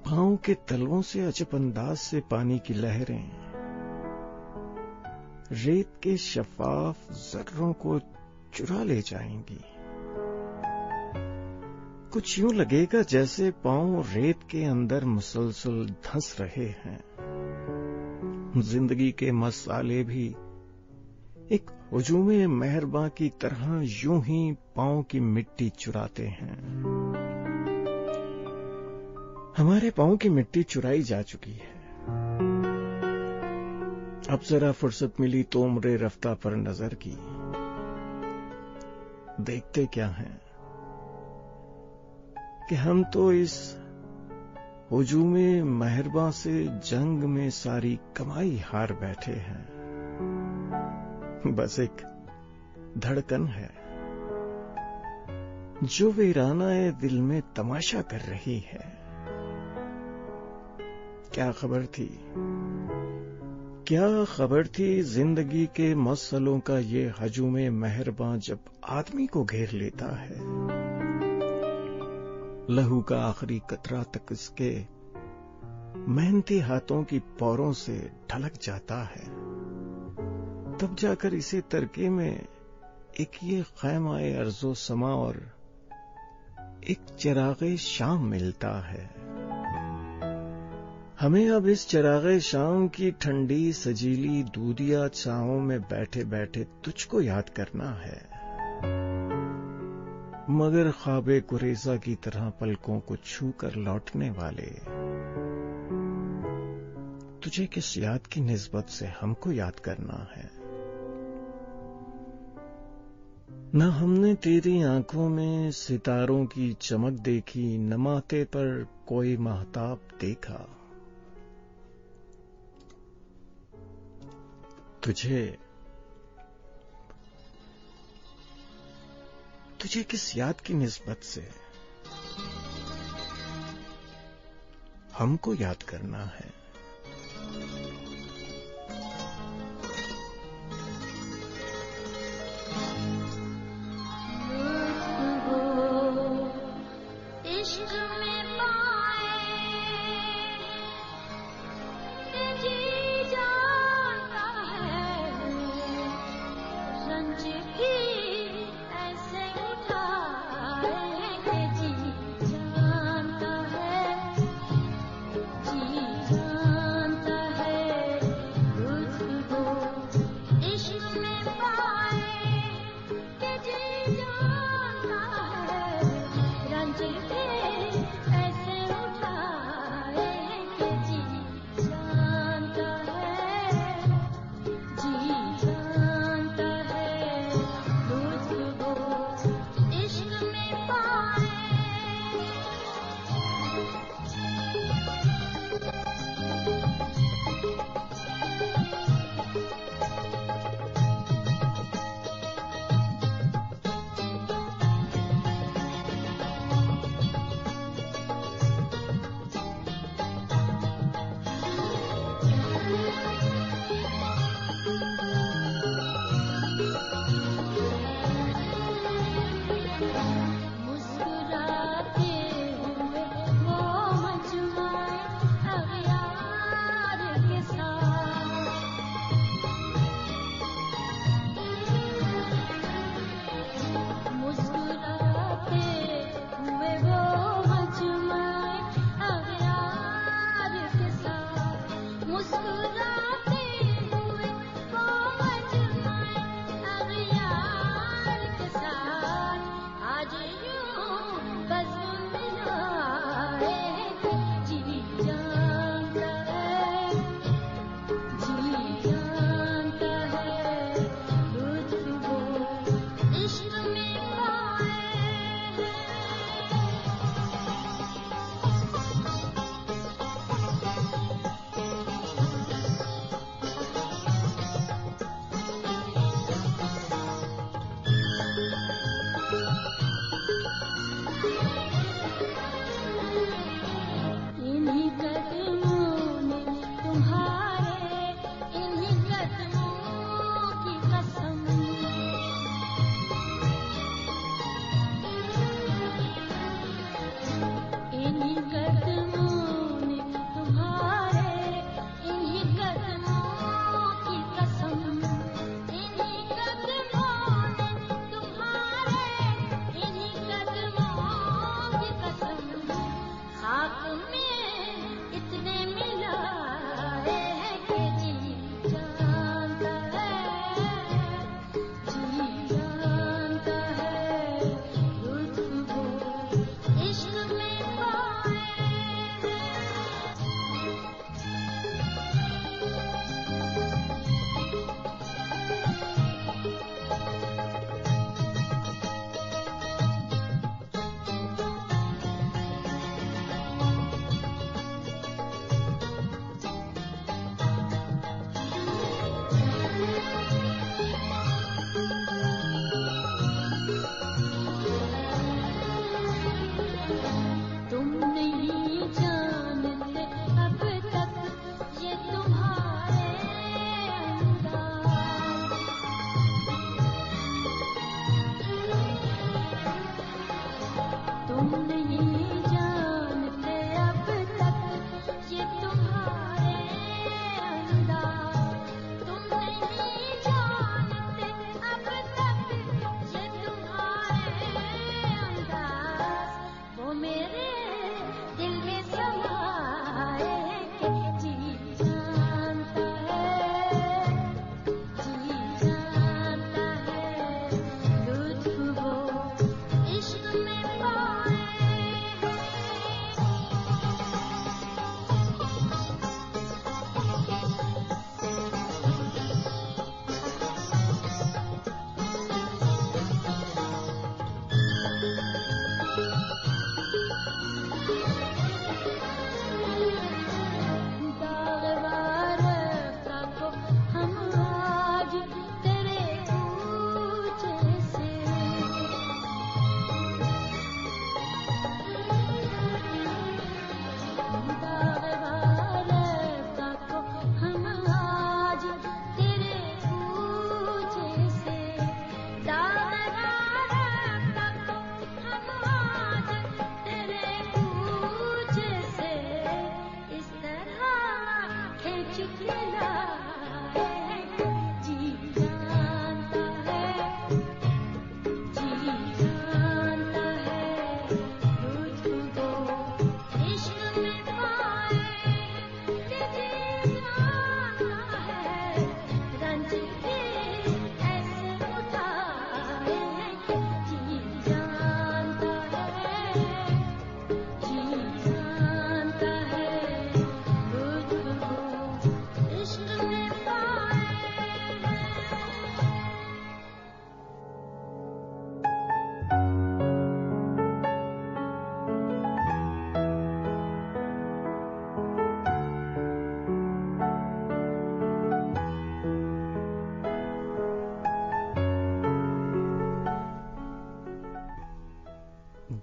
[SPEAKER 1] पांव के तलवों से अजब अंदाज से पानी की लहरें रेत के शफाफ जर्रों को चुरा ले जाएंगी। कुछ यूं लगेगा जैसे पांव रेत के अंदर मुसलसल धंस रहे हैं। जिंदगी के मसाले भी एक हुजूमे मेहरबां की तरह यूं ही पांव की मिट्टी चुराते हैं। हमारे पांव की मिट्टी चुराई जा चुकी है। अब जरा फुर्सत मिली तो उम्रे रफ्ता पर नजर की, देखते क्या हैं कि हम तो इस हुजूमे मेहरबां से जंग में सारी कमाई हार बैठे हैं। बस एक धड़कन है जो वीरानाए दिल में तमाशा कर रही है। क्या खबर थी जिंदगी के मसलों का ये हजूमे मेहरबां जब आदमी को घेर लेता है। लहू का आखिरी कतरा तक इसके मेहनती हाथों की पौरों से ढलक जाता है, तब जाकर इसे तरके में एक ये खैमाए अर्जो समा और एक चिरागे शाम मिलता है। हमें अब इस चिरागे शाम की ठंडी सजीली दूधिया छांवों में बैठे बैठे तुझको याद करना है, मगर ख्वाबे कुरेज़ा की तरह पलकों को छूकर लौटने वाले, तुझे किस याद की निस्बत से हमको याद करना है। न हमने तेरी आंखों में सितारों की चमक देखी, न माथे पर कोई महताब देखा। तुझे किस याद की निस्बत से हमको याद करना है।
[SPEAKER 11] जी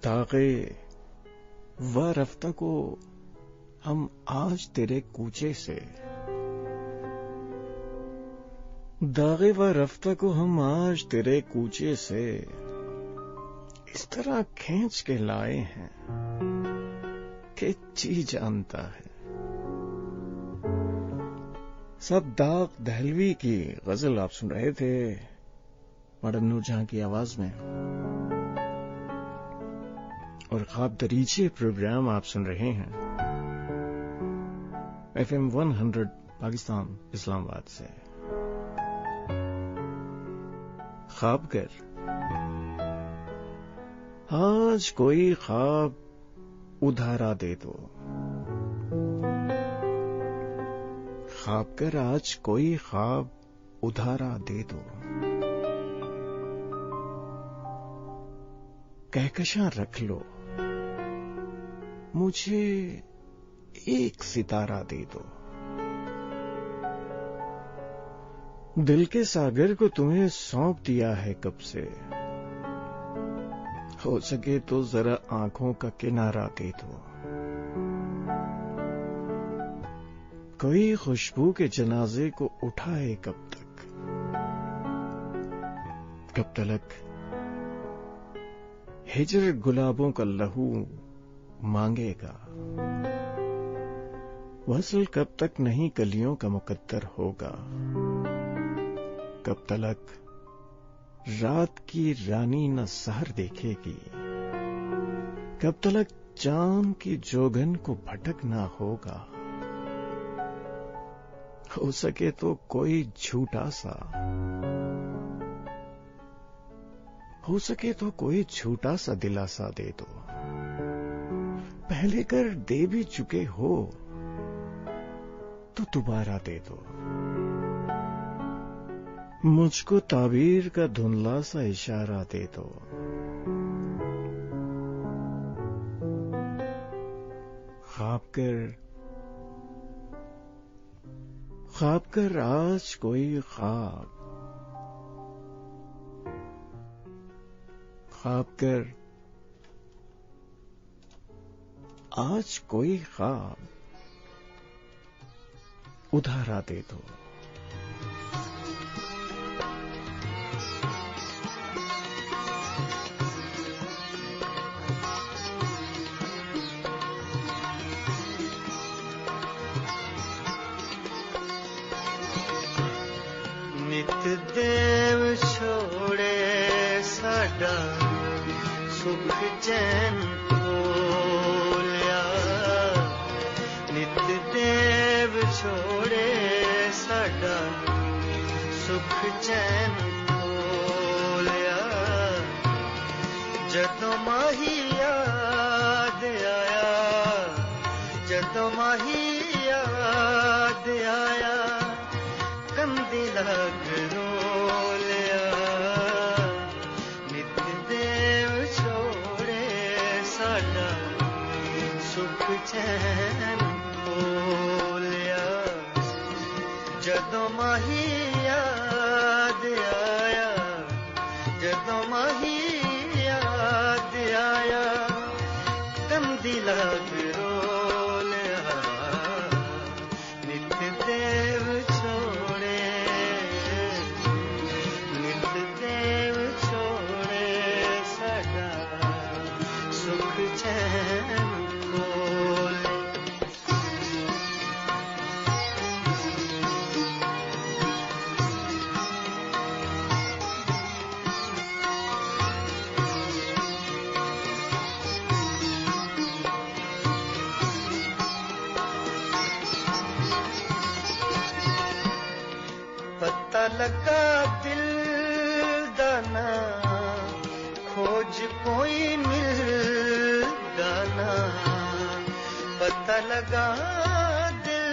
[SPEAKER 1] दागे व रफ्ता को हम आज तेरे कूचे से, दागे व रफ्ता को हम आज तेरे कूचे से इस तरह खींच के लाए हैं कि जी जानता है। सब दाग दहलवी की गजल आप सुन रहे थे मैडम नूरजहां की आवाज में, और ख्वाब दरीचे प्रोग्राम आप सुन रहे हैं FM 100 पाकिस्तान इस्लामाबाद से। ख्वाब कर आज कोई ख्वाब उधारा दे दो, ख्वाब कर आज कोई ख्वाब उधारा दे दो, कहकशां रख लो मुझे एक सितारा दे दो। दिल के सागर को तुम्हें सौंप दिया है कब से, हो सके तो जरा आंखों का किनारा दे दो। कोई खुशबू के जनाजे को उठाए कब तक, कब तलक हिजर गुलाबों का लहू मांगेगा। वसल कब तक नहीं कलियों का मुकद्दर होगा, कब तलक रात की रानी न सहर देखेगी, कब तलक चांद की जोगन को भटकना होगा। हो सके तो कोई झूठा सा, हो सके तो कोई झूठा सा दिलासा दे दो। पहले कर दे भी चुके हो तो दोबारा दे दो। मुझको ताबीर का धुंधला सा इशारा दे दो। ख्वाब कर आज कोई ख्वाब, ख्वाब कर आज कोई ख्वाब उधारा दे दो।
[SPEAKER 2] नित देव छोड़े साडा सुख चैन खोलिया, नित देव छोड़े साडा सुख चैन खोलिया। जदों माही याद आया, जदों माही याद आया, कंदी लग रोलिया। नित देव छोड़े साडा सुख चैन खोलिया। जदों माही याद आया, जदों माही याद आया, कंदी लग रोलिया। नित देव छोड़े, नित देव छोड़े साडा सुख चैन खोले। पता लगा दिल दाना, खोज कोई मिलदा ना। पता लगा दिल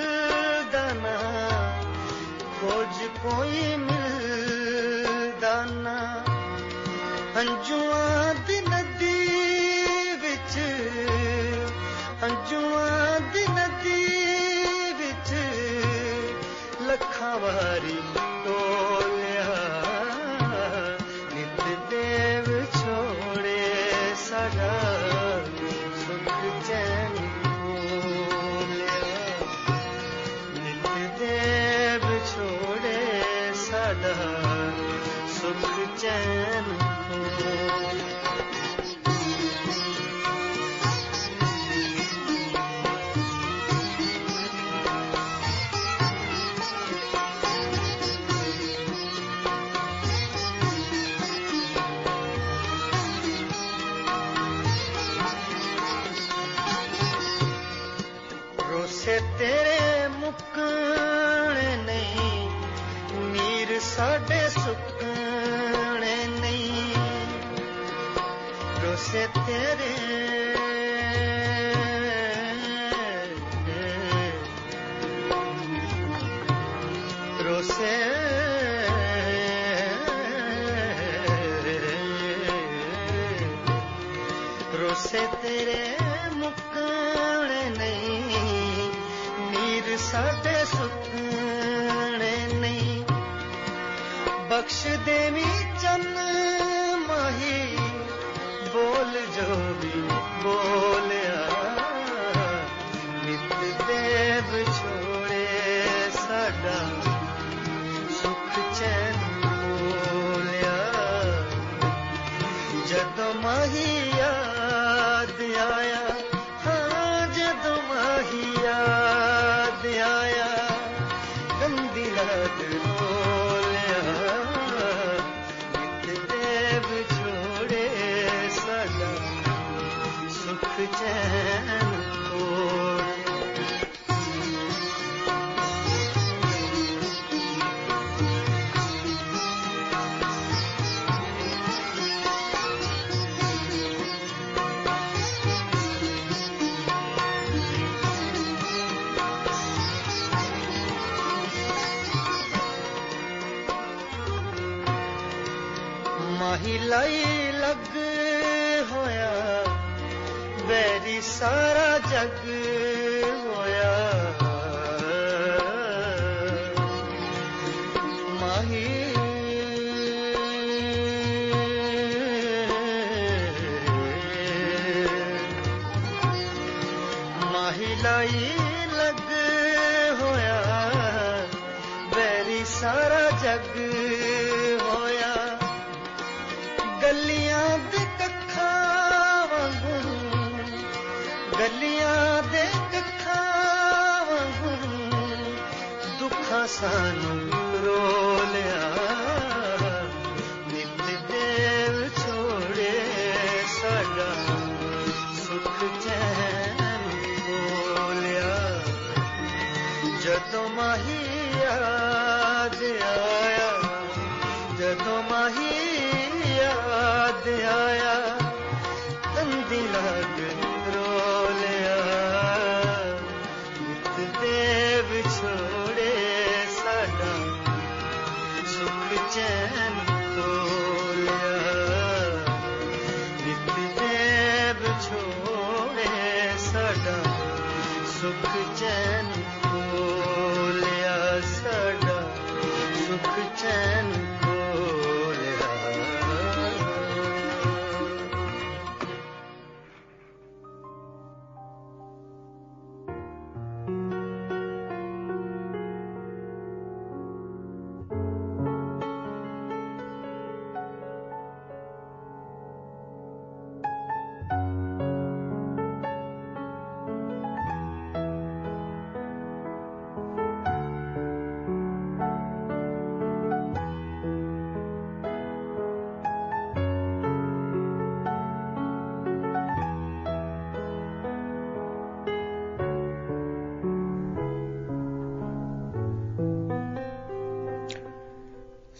[SPEAKER 2] दाना, खोज कोई मिलदा ना। अंजुआं दी नदी विच, अंजुआं दी नदी विच लखां वारी टोलिया। नित देव छोड़े साडा साडा सुख चैन रोसे तेरे मुकने नहीं मीर साडे सुकने नहीं रोसे तेरे रोसे रोसे तेरे मुकने नहीं मीर साडे सुकने नहीं बख्श देवी चन्न माही बोल जो भी बोलिया नित देव छोड़े साडा सुख चैन बोलिया जदों माही याद आया हाँ जदों माही याद आया गंदी रात रोलिया नित देव छोड़े सदा सुख चैन माहिलाई लग होया बैरी सारा जग होया माही माहिलाई लग होया बैरी सारा जग होया गलियां दे कखां वांगू गलियां दे कखां वांगू दुखां सानू रोलिया नित देव छोड़े साडा सुख चैन बोलिया जदों माही याद आया जदों माही याद आया तंदी लग रोलिया नित देव छोड़े साडा सुख चैन खोलिया नित देव छोड़े साडा सुख चैन खोलिया साडा सुख चैन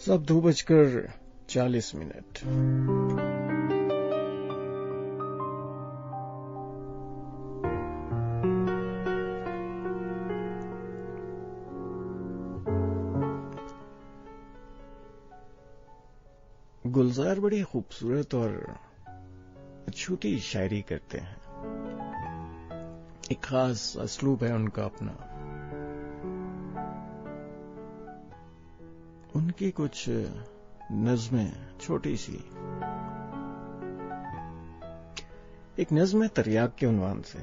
[SPEAKER 1] सब 2:40 गुलजार बड़ी खूबसूरत और अछूती शायरी करते हैं। एक खास असलूब है उनका अपना। उनकी कुछ नज़्में छोटी सी, एक नज़्म तरियाक के उन्वान से।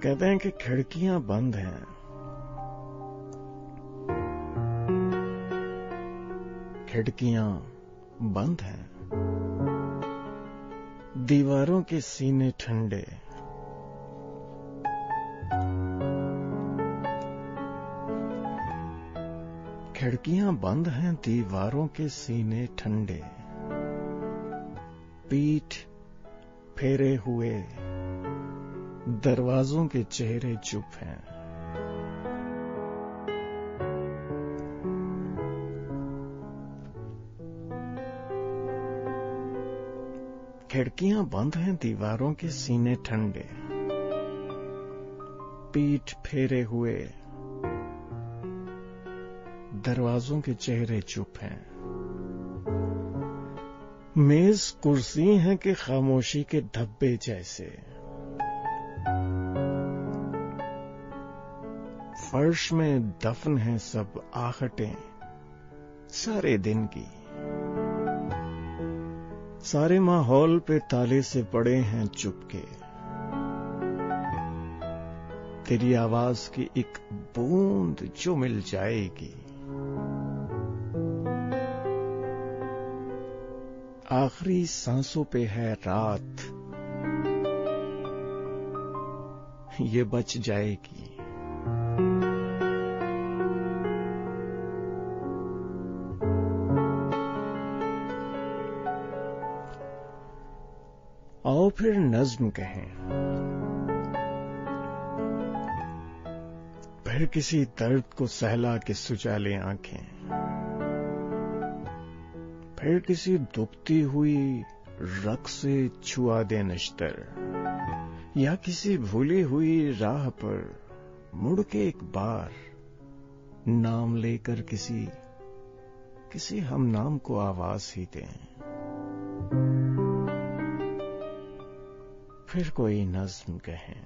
[SPEAKER 1] कहते हैं कि खिड़कियां बंद हैं, खिड़कियां बंद हैं, दीवारों के सीने ठंडे, खिड़कियां बंद हैं, दीवारों के सीने ठंडे, पीठ फेरे हुए दरवाजों के चेहरे चुप हैं। खिड़कियां बंद हैं, दीवारों के सीने ठंडे, पीठ फेरे हुए दरवाजों के चेहरे चुप हैं। मेज कुर्सी हैं कि खामोशी के धब्बे जैसे, फर्श में दफन हैं सब आहटें सारे दिन की, सारे माहौल पे ताले से पड़े हैं चुपके, तेरी आवाज की एक बूंद जो मिल जाएगी, आखिरी सांसों पे है रात, ये बच जाएगी। आओ फिर नज्म कहें, फिर किसी दर्द को सहला के सुजा ले आंखें, फिर किसी दुखती हुई रग से छुआ दे नश्तर, या किसी भूली हुई राह पर मुड़ के एक बार नाम लेकर किसी हम नाम को आवाज ही दें। फिर कोई नज्म कहें,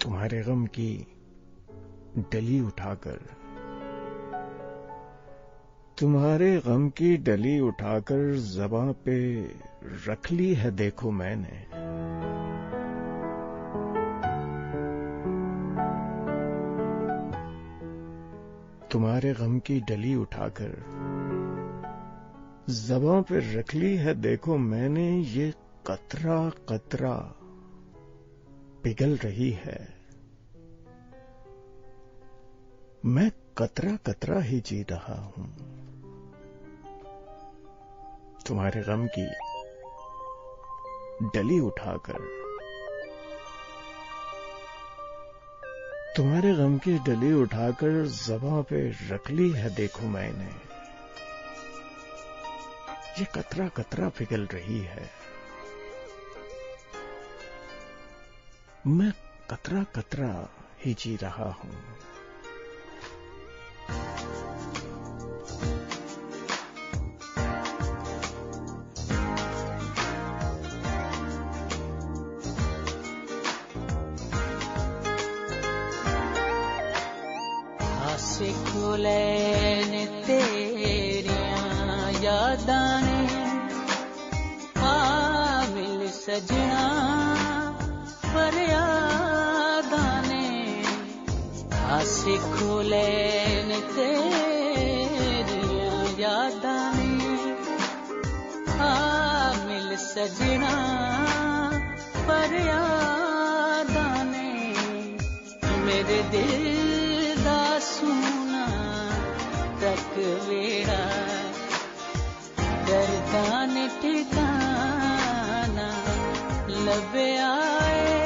[SPEAKER 1] तुम्हारे गम की डली उठाकर, तुम्हारे गम की डली उठाकर ज़बां पे रख ली है देखो मैंने, तुम्हारे गम की डली उठाकर ज़बां पे रख ली है देखो मैंने, ये कतरा कतरा पिघल रही है, मैं कतरा कतरा ही जी रहा हूं, तुम्हारे गम की डली उठाकर, तुम्हारे गम की डली उठाकर ज़बां पे रख ली है देखो मैंने, ये कतरा कतरा पिघल रही है, मैं कतरा कतरा ही जी रहा हूं।
[SPEAKER 14] लैने तेरियां यादां ने आ मिल सजना फरियादां ने, आसे खोलैने तेरियां यादां ने आ मिल सजना फरियादां ने, मेरे दिल दा सुना तक वेड़ा दर्दां ने ठिकाना लभया है,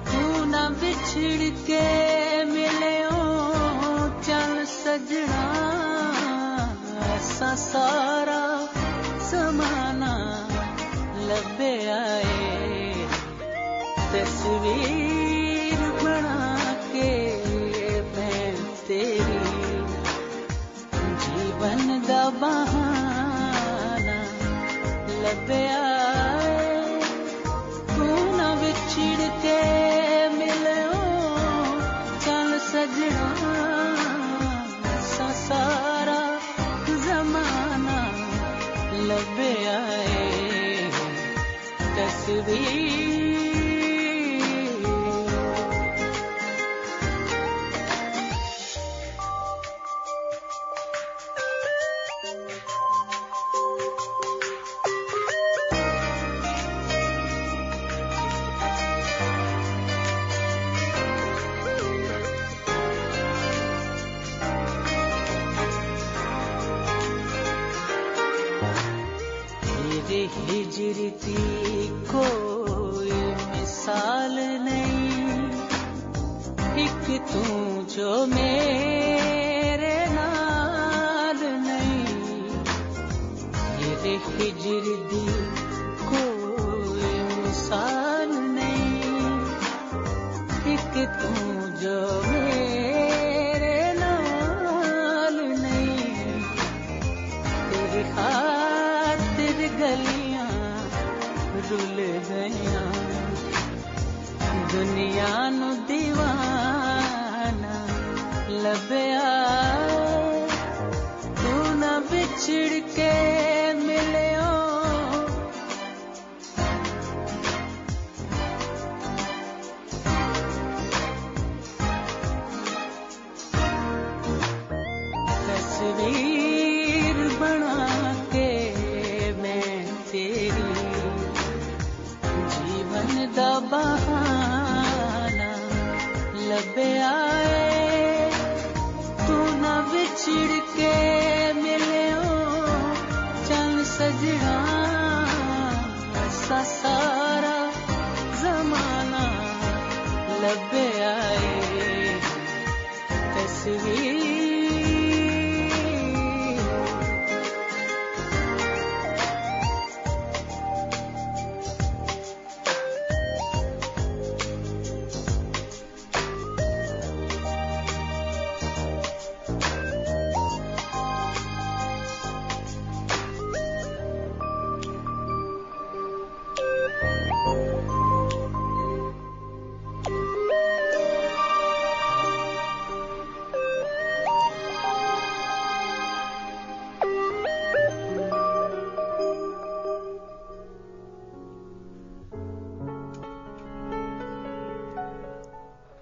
[SPEAKER 14] तू ना बिछड़ के मिलियो चल सजना, ऐसा सारा समाना लभया है, तस्वीर बना के मैं तेरी जीवन दा बहाना लभया है, तू ना विछड़ के मिलियो चल सजना, सारा जमाना लभया है, हिजरती कोई मिसाल नहीं, एक तू जो मेरे नाल नहीं। ये हिजरती कोई मिसाल नहीं, एक तू जो मेरे नाल नहीं। तेरी खातिर गलियां रुल गईयां, दुनिया नू दीवाना लभया। तू ना बिछड़ के मिलियो, तस्वीर बना के मैं तेरी जीवन दा बहाना लभया। तू ना बिछड़ के मिलियो चल सजना, सा सारा जमाना लभया। तस्वीर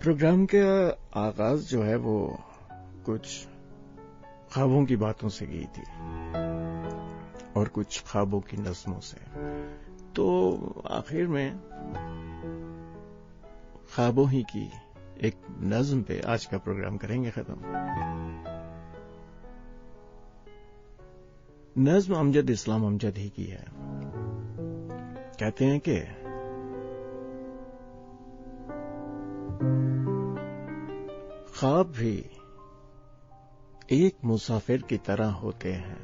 [SPEAKER 1] प्रोग्राम का आगाज जो है वो कुछ ख्वाबों की बातों से की थी और कुछ ख्वाबों की नज़्मों से। तो आखिर में ख्वाबों ही की एक नज़्म पे आज का प्रोग्राम करेंगे खत्म। नज़्म अमजद इस्लाम अमजद ही की है। कहते हैं कि ख्वाब भी एक मुसाफिर की तरह होते हैं।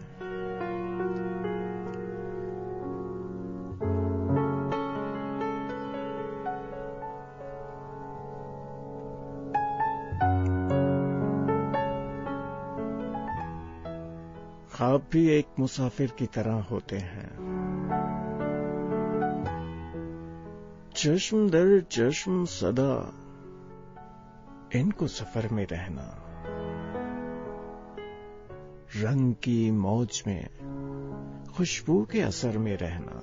[SPEAKER 1] ख्वाब भी एक मुसाफिर की तरह होते हैं। चश्म दर चश्म सदा इनको सफर में रहना, रंग की मौज में खुशबू के असर में रहना।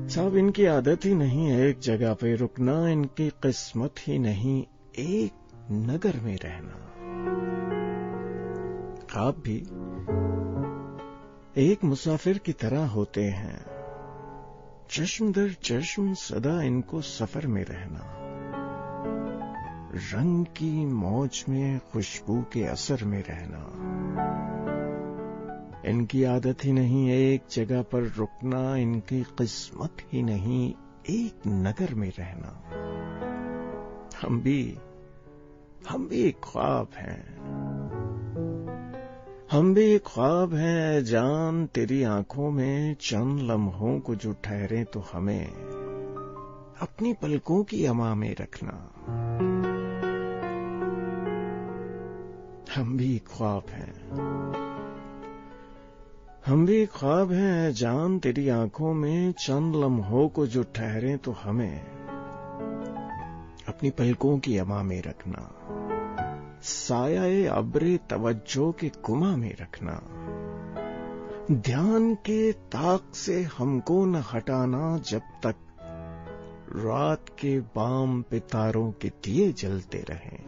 [SPEAKER 1] साहब इनकी आदत ही नहीं है एक जगह पे रुकना, इनकी किस्मत ही नहीं एक नगर में रहना। ख्वाब भी एक मुसाफिर की तरह होते हैं। चश्म दर चश्म सदा इनको सफर में रहना, रंग की मौज में खुशबू के असर में रहना। इनकी आदत ही नहीं एक जगह पर रुकना, इनकी किस्मत ही नहीं एक नगर में रहना। हम भी एक ख्वाब हैं, हम भी एक ख्वाब हैं जान तेरी आंखों में चंद लम्हों को जो ठहरे तो हमें अपनी पलकों की अमा में रखना। हम भी एक ख्वाब हैं, हम भी एक ख्वाब हैं जान तेरी आंखों में चंद लम्हों को जो ठहरे तो हमें अपनी पलकों की अमा में रखना। साया अब्रे तवज्जो के कुमा में रखना। ध्यान के ताक से हमको न हटाना जब तक रात के बाम पे तारों के दिए जलते रहें।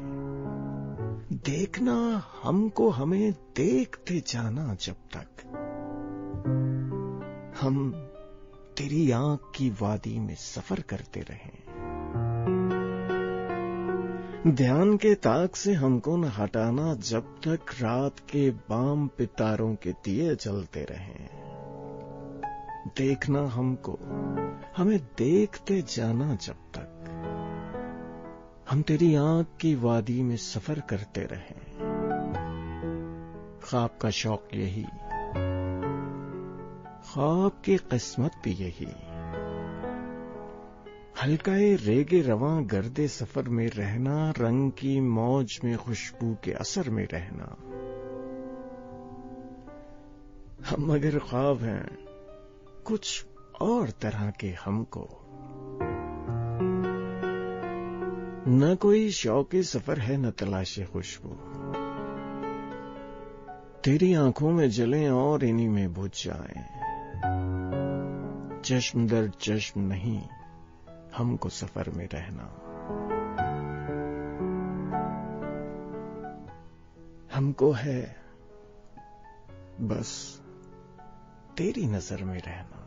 [SPEAKER 1] देखना हमको हमें देखते जाना जब तक हम तेरी आंख की वादी में सफर करते रहें। ध्यान के ताक से हमको न हटाना जब तक रात के बाम पे तारों के दिए जलते रहें। देखना हमको हमें देखते जाना जब तक हम तेरी आंख की वादी में सफर करते रहें। ख्वाब का शौक यही, ख्वाब की किस्मत भी यही, हल्काए रेगे रवां गर्दे सफर में रहना, रंग की मौज में खुशबू के असर में रहना। हम मगर ख्वाब हैं कुछ और तरह के हमको, न कोई शौक़े सफर है न तलाशे खुशबू। तेरी आंखों में जलें और इन्हीं में बुझ जाएं, चश्म दर चश्म नहीं हमको सफर में रहना। हमको है बस तेरी नजर में रहना।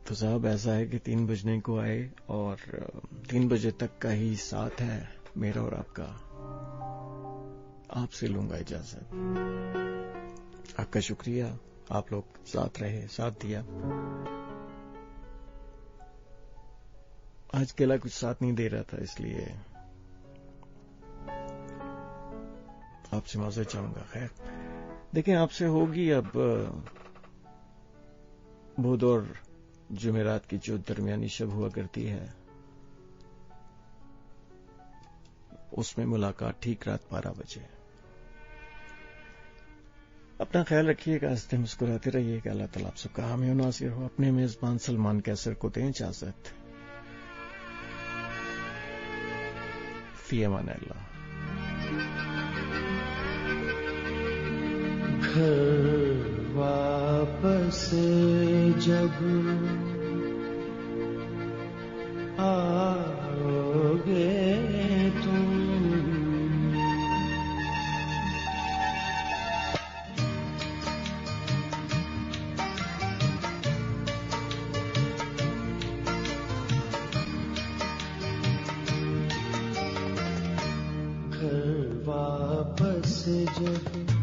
[SPEAKER 1] तो साहब ऐसा है कि 3 बजने को आए और 3 बजे तक का ही साथ है मेरा और आपका। आपसे लूंगा इजाजत। आपका शुक्रिया, आप लोग साथ रहे, साथ दिया। आज केला कुछ साथ नहीं दे रहा था, इसलिए आपसे माजरत चाहूंगा। खैर देखें, आपसे होगी अब बुध और जुमेरात की जो दरमियानी शब हुआ करती है, उसमें मुलाकात ठीक रात 12 बजे। अपना ख्याल रखिएगा, हंसते मुस्कुराते रहिएगा। अल्लाह ताला आप सबका हामी और नासिर हो। अपने मेजबान सलमान कैसर को दें इजाजत। फी अमान अल्लाह।
[SPEAKER 13] घर वापस जब आओगे तुम, घर वापस जब